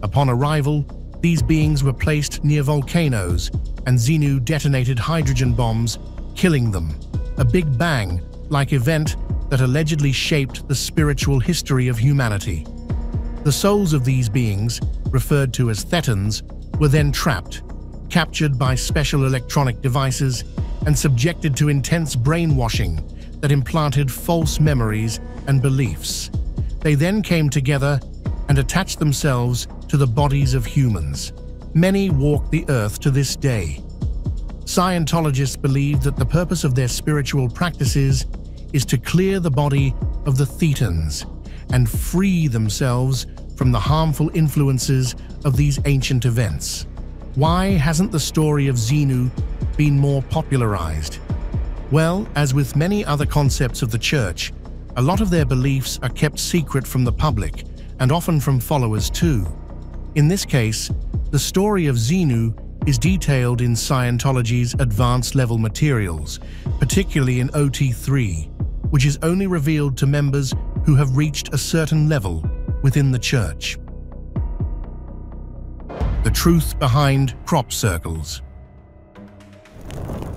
Upon arrival, these beings were placed near volcanoes, and Zenu detonated hydrogen bombs, killing them. A Big Bang-like event that allegedly shaped the spiritual history of humanity. The souls of these beings, referred to as Thetans, were then trapped, captured by special electronic devices, and subjected to intense brainwashing that implanted false memories and beliefs. They then came together and attached themselves to the bodies of humans. Many walk the earth to this day. Scientologists believe that the purpose of their spiritual practices is to clear the body of the Thetans and free themselves from the harmful influences of these ancient events. Why hasn't the story of Zenu been more popularized? Well, as with many other concepts of the Church, a lot of their beliefs are kept secret from the public, and often from followers too. In this case, the story of Zenu is detailed in Scientology's advanced level materials, particularly in OT3, which is only revealed to members who have reached a certain level within the Church. The truth behind crop circles.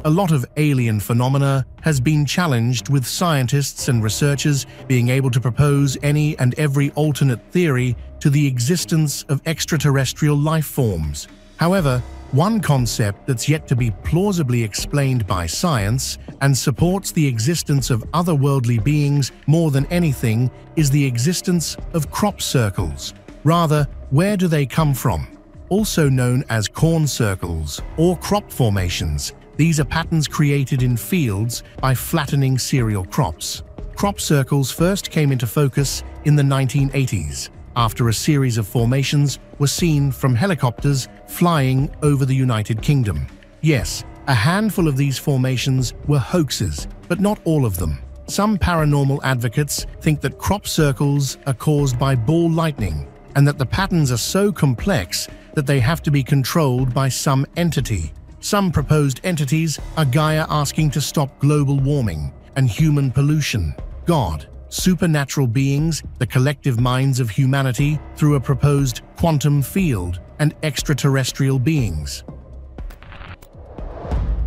A lot of alien phenomena has been challenged, with scientists and researchers being able to propose any and every alternate theory to the existence of extraterrestrial life forms. However, one concept that's yet to be plausibly explained by science and supports the existence of otherworldly beings more than anything is the existence of crop circles. Rather, where do they come from? Also known as corn circles or crop formations, these are patterns created in fields by flattening cereal crops. Crop circles first came into focus in the 1980s, after a series of formations were seen from helicopters flying over the United Kingdom. Yes, a handful of these formations were hoaxes, but not all of them. Some paranormal advocates think that crop circles are caused by ball lightning, and that the patterns are so complex that they have to be controlled by some entity. Some proposed entities are Gaia asking to stop global warming and human pollution, God, supernatural beings, the collective minds of humanity through a proposed quantum field, and extraterrestrial beings.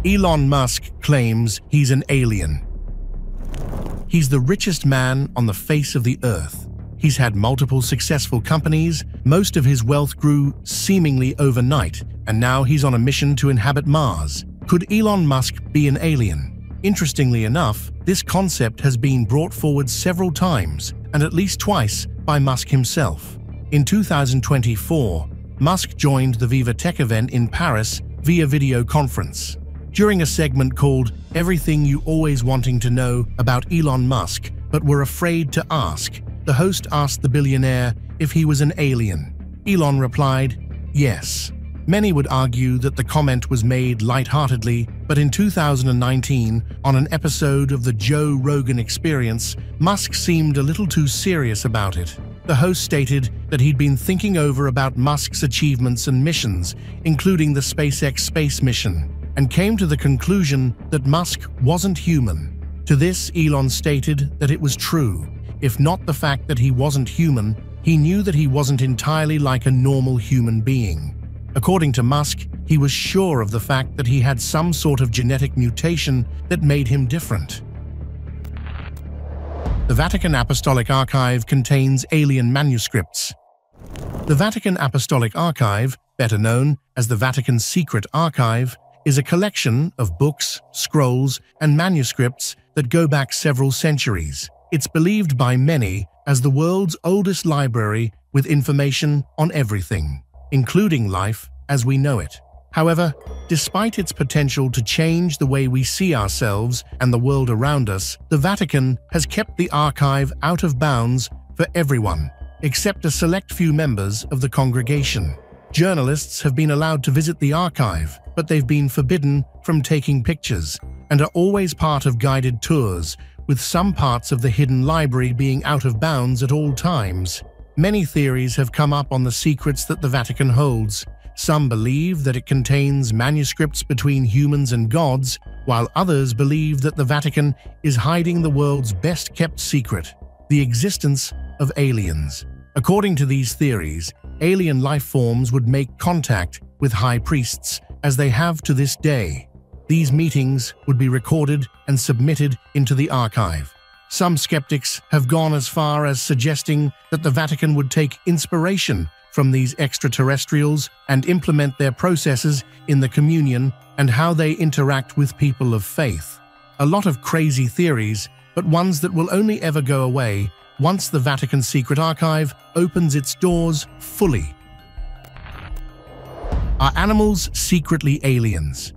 Elon Musk claims he's an alien. He's the richest man on the face of the earth. He's had multiple successful companies, most of his wealth grew seemingly overnight, and now he's on a mission to inhabit Mars. Could Elon Musk be an alien? Interestingly enough, this concept has been brought forward several times, and at least twice by Musk himself. In 2024, Musk joined the Viva Tech event in Paris via video conference. During a segment called Everything You Always Wanting to Know About Elon Musk But Were Afraid to Ask, the host asked the billionaire if he was an alien. Elon replied, yes. Many would argue that the comment was made lightheartedly, but in 2019, on an episode of the Joe Rogan Experience, Musk seemed a little too serious about it. The host stated that he'd been thinking about Musk's achievements and missions, including the SpaceX space mission, and came to the conclusion that Musk wasn't human. To this, Elon stated that it was true. If not the fact that he wasn't human, he knew that he wasn't entirely like a normal human being. According to Musk, he was sure of the fact that he had some sort of genetic mutation that made him different. The Vatican Apostolic Archive contains alien manuscripts. The Vatican Apostolic Archive, better known as the Vatican Secret Archive, is a collection of books, scrolls, and manuscripts that go back several centuries. It's believed by many as the world's oldest library with information on everything, including life as we know it. However, despite its potential to change the way we see ourselves and the world around us, the Vatican has kept the archive out of bounds for everyone, except a select few members of the congregation. Journalists have been allowed to visit the archive, but they've been forbidden from taking pictures and are always part of guided tours, with some parts of the hidden library being out of bounds at all times. Many theories have come up on the secrets that the Vatican holds. Some believe that it contains manuscripts between humans and gods, while others believe that the Vatican is hiding the world's best-kept secret, the existence of aliens. According to these theories, alien life forms would make contact with high priests, as they have to this day. These meetings would be recorded and submitted into the archive. Some skeptics have gone as far as suggesting that the Vatican would take inspiration from these extraterrestrials and implement their processes in the communion and how they interact with people of faith. A lot of crazy theories, but ones that will only ever go away once the Vatican Secret Archive opens its doors fully. Are animals secretly aliens?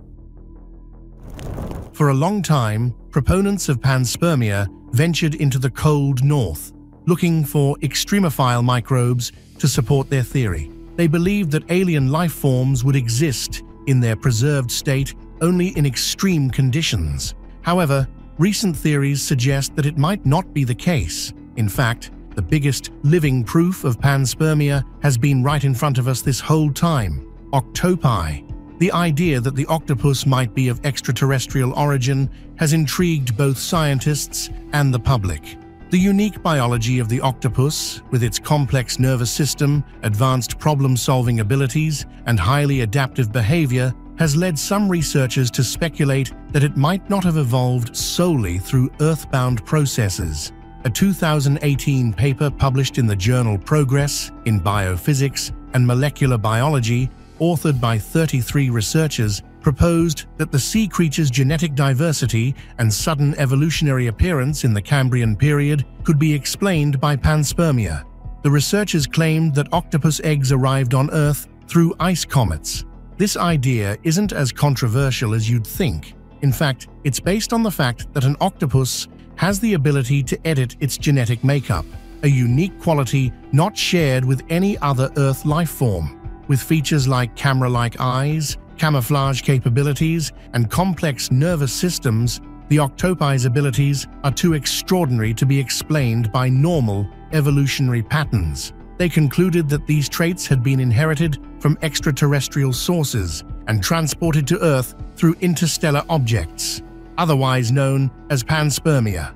For a long time, proponents of panspermia ventured into the cold north, looking for extremophile microbes to support their theory. They believed that alien life forms would exist in their preserved state only in extreme conditions. However, recent theories suggest that it might not be the case. In fact, the biggest living proof of panspermia has been right in front of us this whole time: octopi. The idea that the octopus might be of extraterrestrial origin has intrigued both scientists and the public. The unique biology of the octopus, with its complex nervous system, advanced problem-solving abilities, and highly adaptive behavior, has led some researchers to speculate that it might not have evolved solely through earthbound processes. A 2018 paper published in the journal Progress in Biophysics and Molecular Biology, authored by 33 researchers, proposed that the sea creature's genetic diversity and sudden evolutionary appearance in the Cambrian period could be explained by panspermia. The researchers claimed that octopus eggs arrived on Earth through ice comets. This idea isn't as controversial as you'd think. In fact, it's based on the fact that an octopus has the ability to edit its genetic makeup, a unique quality not shared with any other Earth life form. With features like camera-like eyes, camouflage capabilities, and complex nervous systems, the octopi's abilities are too extraordinary to be explained by normal evolutionary patterns. They concluded that these traits had been inherited from extraterrestrial sources and transported to Earth through interstellar objects, otherwise known as panspermia.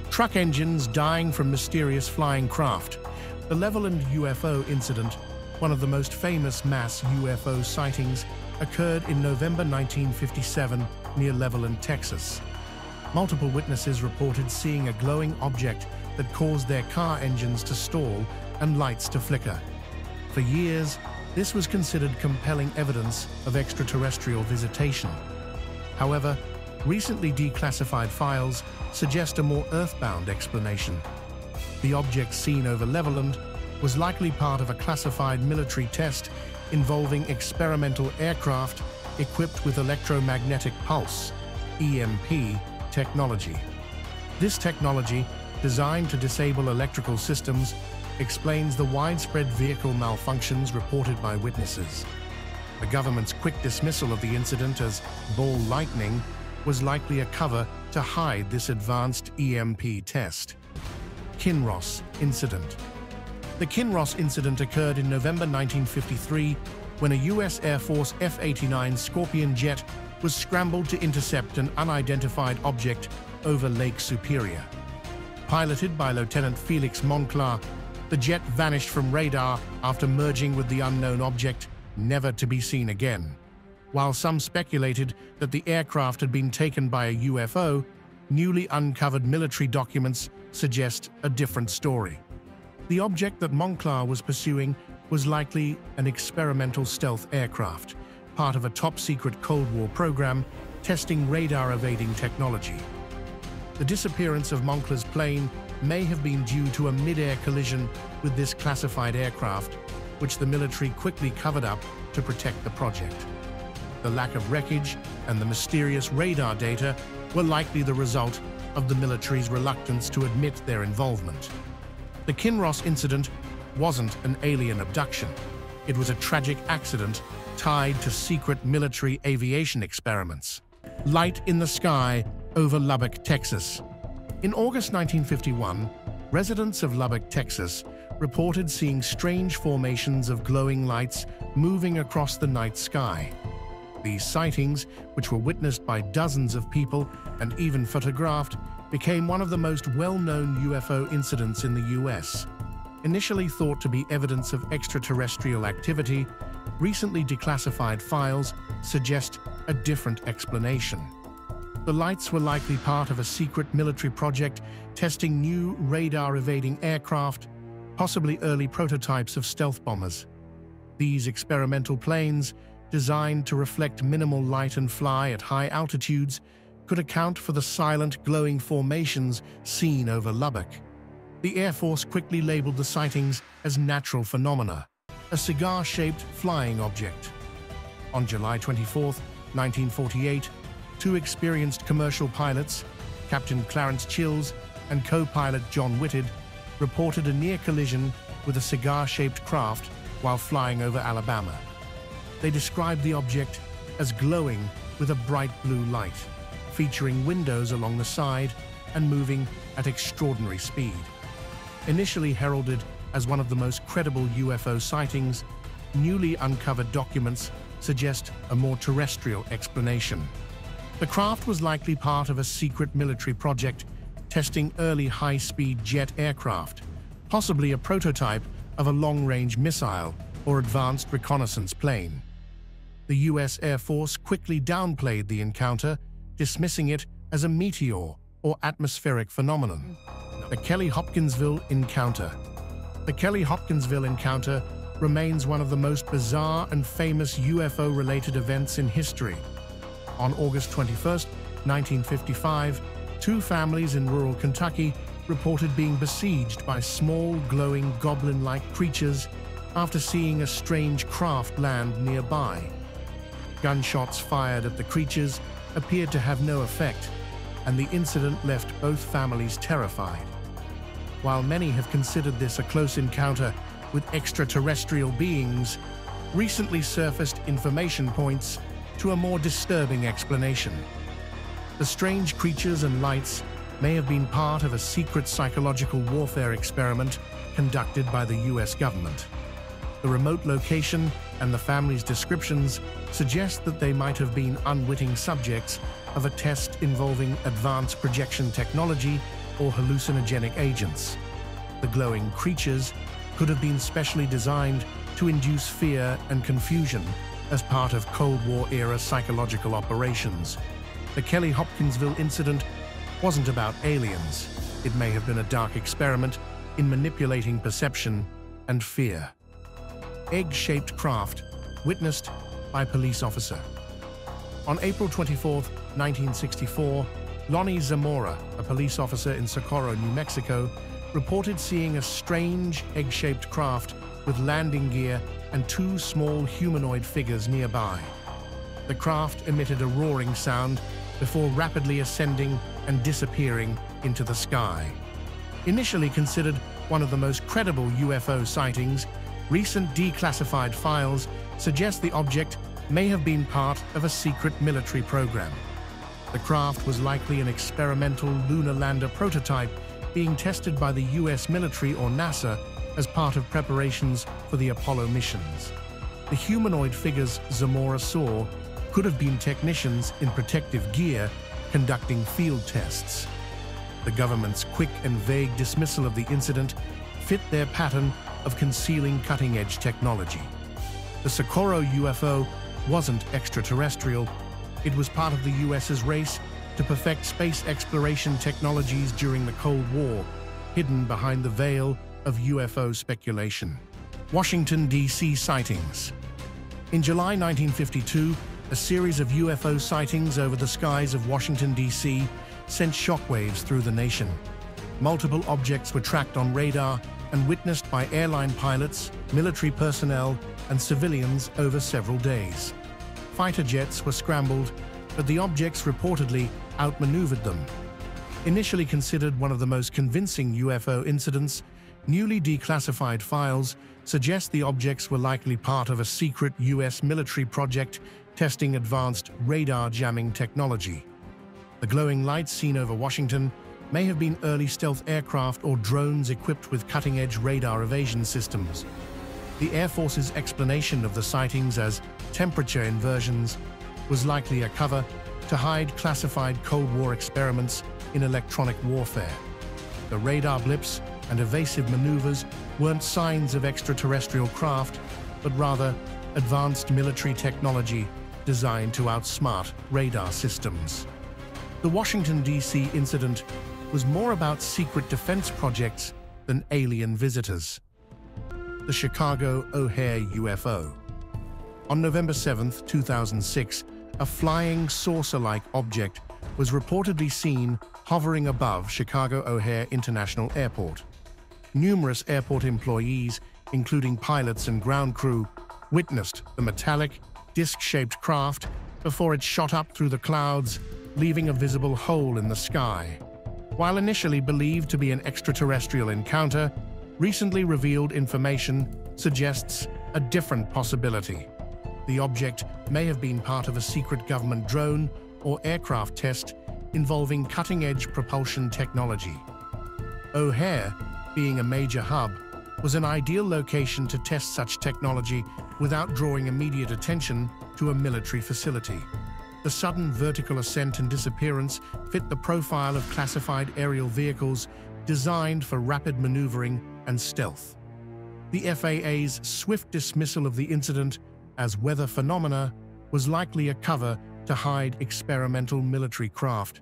Truck engines dying from mysterious flying craft. The Leveland UFO Incident, one of the most famous mass UFO sightings, occurred in November 1957 near Leveland, Texas. Multiple witnesses reported seeing a glowing object that caused their car engines to stall and lights to flicker. For years, this was considered compelling evidence of extraterrestrial visitation. However, recently declassified files suggest a more earthbound explanation. The object seen over Leveland was likely part of a classified military test involving experimental aircraft equipped with electromagnetic pulse (EMP) technology. This technology, designed to disable electrical systems, explains the widespread vehicle malfunctions reported by witnesses. The government's quick dismissal of the incident as ball lightning was likely a cover to hide this advanced EMP test. Kinross Incident. The Kinross Incident occurred in November 1953 when a U.S. Air Force F-89 Scorpion jet was scrambled to intercept an unidentified object over Lake Superior. Piloted by Lieutenant Felix Monclar, the jet vanished from radar after merging with the unknown object, never to be seen again. While some speculated that the aircraft had been taken by a UFO, newly uncovered military documents suggest a different story. The object that Monclar was pursuing was likely an experimental stealth aircraft, part of a top-secret Cold War program testing radar-evading technology. The disappearance of Monclar's plane may have been due to a mid-air collision with this classified aircraft, which the military quickly covered up to protect the project. The lack of wreckage and the mysterious radar data were likely the result of the military's reluctance to admit their involvement. The Kinross Incident wasn't an alien abduction. It was a tragic accident tied to secret military aviation experiments. Light in the sky over Lubbock, Texas. In August 1951, residents of Lubbock, Texas, reported seeing strange formations of glowing lights moving across the night sky. These sightings, which were witnessed by dozens of people and even photographed, became one of the most well-known UFO incidents in the US. Initially thought to be evidence of extraterrestrial activity, recently declassified files suggest a different explanation. The lights were likely part of a secret military project testing new radar-evading aircraft, possibly early prototypes of stealth bombers. These experimental planes, designed to reflect minimal light and fly at high altitudes, could account for the silent, glowing formations seen over Lubbock. The Air Force quickly labeled the sightings as natural phenomena, a cigar-shaped flying object. On July 24, 1948, two experienced commercial pilots, Captain Clarence Chills and co-pilot John Whitted, reported a near collision with a cigar-shaped craft while flying over Alabama. They described the object as glowing with a bright blue light, featuring windows along the side and moving at extraordinary speed. Initially heralded as one of the most credible UFO sightings, newly uncovered documents suggest a more terrestrial explanation. The craft was likely part of a secret military project testing early high-speed jet aircraft, possibly a prototype of a long-range missile or advanced reconnaissance plane. The US Air Force quickly downplayed the encounter, dismissing it as a meteor or atmospheric phenomenon. The Kelly-Hopkinsville encounter. The Kelly-Hopkinsville encounter remains one of the most bizarre and famous UFO-related events in history. On August 21, 1955, two families in rural Kentucky reported being besieged by small, glowing, goblin-like creatures after seeing a strange craft land nearby. Gunshots fired at the creatures appeared to have no effect, and the incident left both families terrified. While many have considered this a close encounter with extraterrestrial beings, recently surfaced information points to a more disturbing explanation. The strange creatures and lights may have been part of a secret psychological warfare experiment conducted by the US government. The remote location and the family's descriptions suggest that they might have been unwitting subjects of a test involving advanced projection technology or hallucinogenic agents. The glowing creatures could have been specially designed to induce fear and confusion as part of Cold War-era psychological operations. The Kelly-Hopkinsville incident wasn't about aliens. It may have been a dark experiment in manipulating perception and fear. Egg-shaped craft witnessed by police officer. On April 24, 1964, Lonnie Zamora, a police officer in Socorro, New Mexico, reported seeing a strange egg-shaped craft with landing gear and two small humanoid figures nearby. The craft emitted a roaring sound before rapidly ascending and disappearing into the sky. Initially considered one of the most credible UFO sightings, recent declassified files suggest the object may have been part of a secret military program. The craft was likely an experimental lunar lander prototype being tested by the US military or NASA as part of preparations for the Apollo missions. The humanoid figures Zamora saw could have been technicians in protective gear conducting field tests. The government's quick and vague dismissal of the incident fit their pattern of concealing cutting-edge technology. The Socorro UFO wasn't extraterrestrial. It was part of the US's race to perfect space exploration technologies during the Cold War, hidden behind the veil of UFO speculation. Washington, D.C. sightings. In July 1952, a series of UFO sightings over the skies of Washington, D.C. sent shockwaves through the nation. Multiple objects were tracked on radar and witnessed by airline pilots, military personnel, and civilians over several days. Fighter jets were scrambled, but the objects reportedly outmaneuvered them. Initially considered one of the most convincing UFO incidents, newly declassified files suggest the objects were likely part of a secret U.S. military project testing advanced radar jamming technology. The glowing lights seen over Washington may have been early stealth aircraft or drones equipped with cutting-edge radar evasion systems. The Air Force's explanation of the sightings as temperature inversions was likely a cover to hide classified Cold War experiments in electronic warfare. The radar blips and evasive maneuvers weren't signs of extraterrestrial craft, but rather advanced military technology designed to outsmart radar systems. The Washington, D.C. incident was more about secret defense projects than alien visitors. The Chicago O'Hare UFO. On November 7, 2006, a flying saucer-like object was reportedly seen hovering above Chicago O'Hare International Airport. Numerous airport employees, including pilots and ground crew, witnessed the metallic, disc-shaped craft before it shot up through the clouds, leaving a visible hole in the sky. While initially believed to be an extraterrestrial encounter, recently revealed information suggests a different possibility. The object may have been part of a secret government drone or aircraft test involving cutting-edge propulsion technology. O'Hare, being a major hub, was an ideal location to test such technology without drawing immediate attention to a military facility. The sudden vertical ascent and disappearance fit the profile of classified aerial vehicles designed for rapid maneuvering and stealth. The FAA's swift dismissal of the incident as weather phenomena was likely a cover to hide experimental military craft.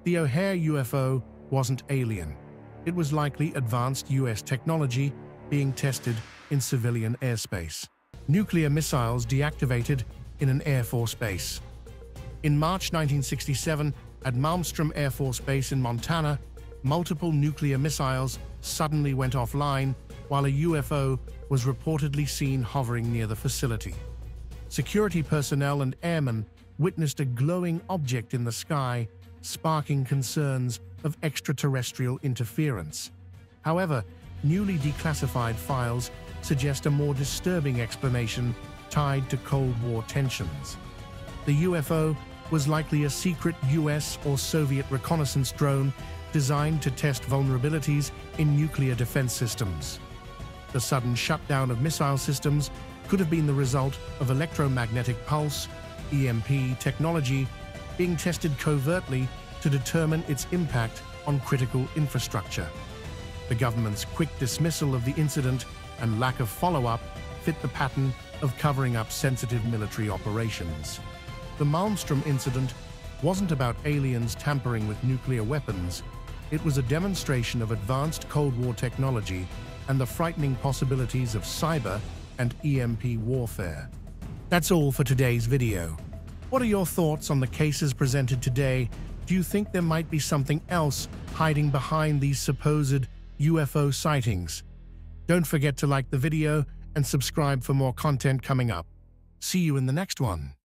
The O'Hare UFO wasn't alien. It was likely advanced U.S. technology being tested in civilian airspace. Nuclear missiles deactivated in an Air Force base. In March 1967, at Malmstrom Air Force Base in Montana, multiple nuclear missiles suddenly went offline while a UFO was reportedly seen hovering near the facility. Security personnel and airmen witnessed a glowing object in the sky, sparking concerns of extraterrestrial interference. However, newly declassified files suggest a more disturbing explanation tied to Cold War tensions. The UFO was likely a secret US or Soviet reconnaissance drone designed to test vulnerabilities in nuclear defense systems. The sudden shutdown of missile systems could have been the result of electromagnetic pulse, EMP technology, being tested covertly to determine its impact on critical infrastructure. The government's quick dismissal of the incident and lack of follow-up fit the pattern of covering up sensitive military operations. The Malmstrom incident wasn't about aliens tampering with nuclear weapons. It was a demonstration of advanced Cold War technology and the frightening possibilities of cyber and EMP warfare. That's all for today's video. What are your thoughts on the cases presented today? Do you think there might be something else hiding behind these supposed UFO sightings? Don't forget to like the video and subscribe for more content coming up. See you in the next one.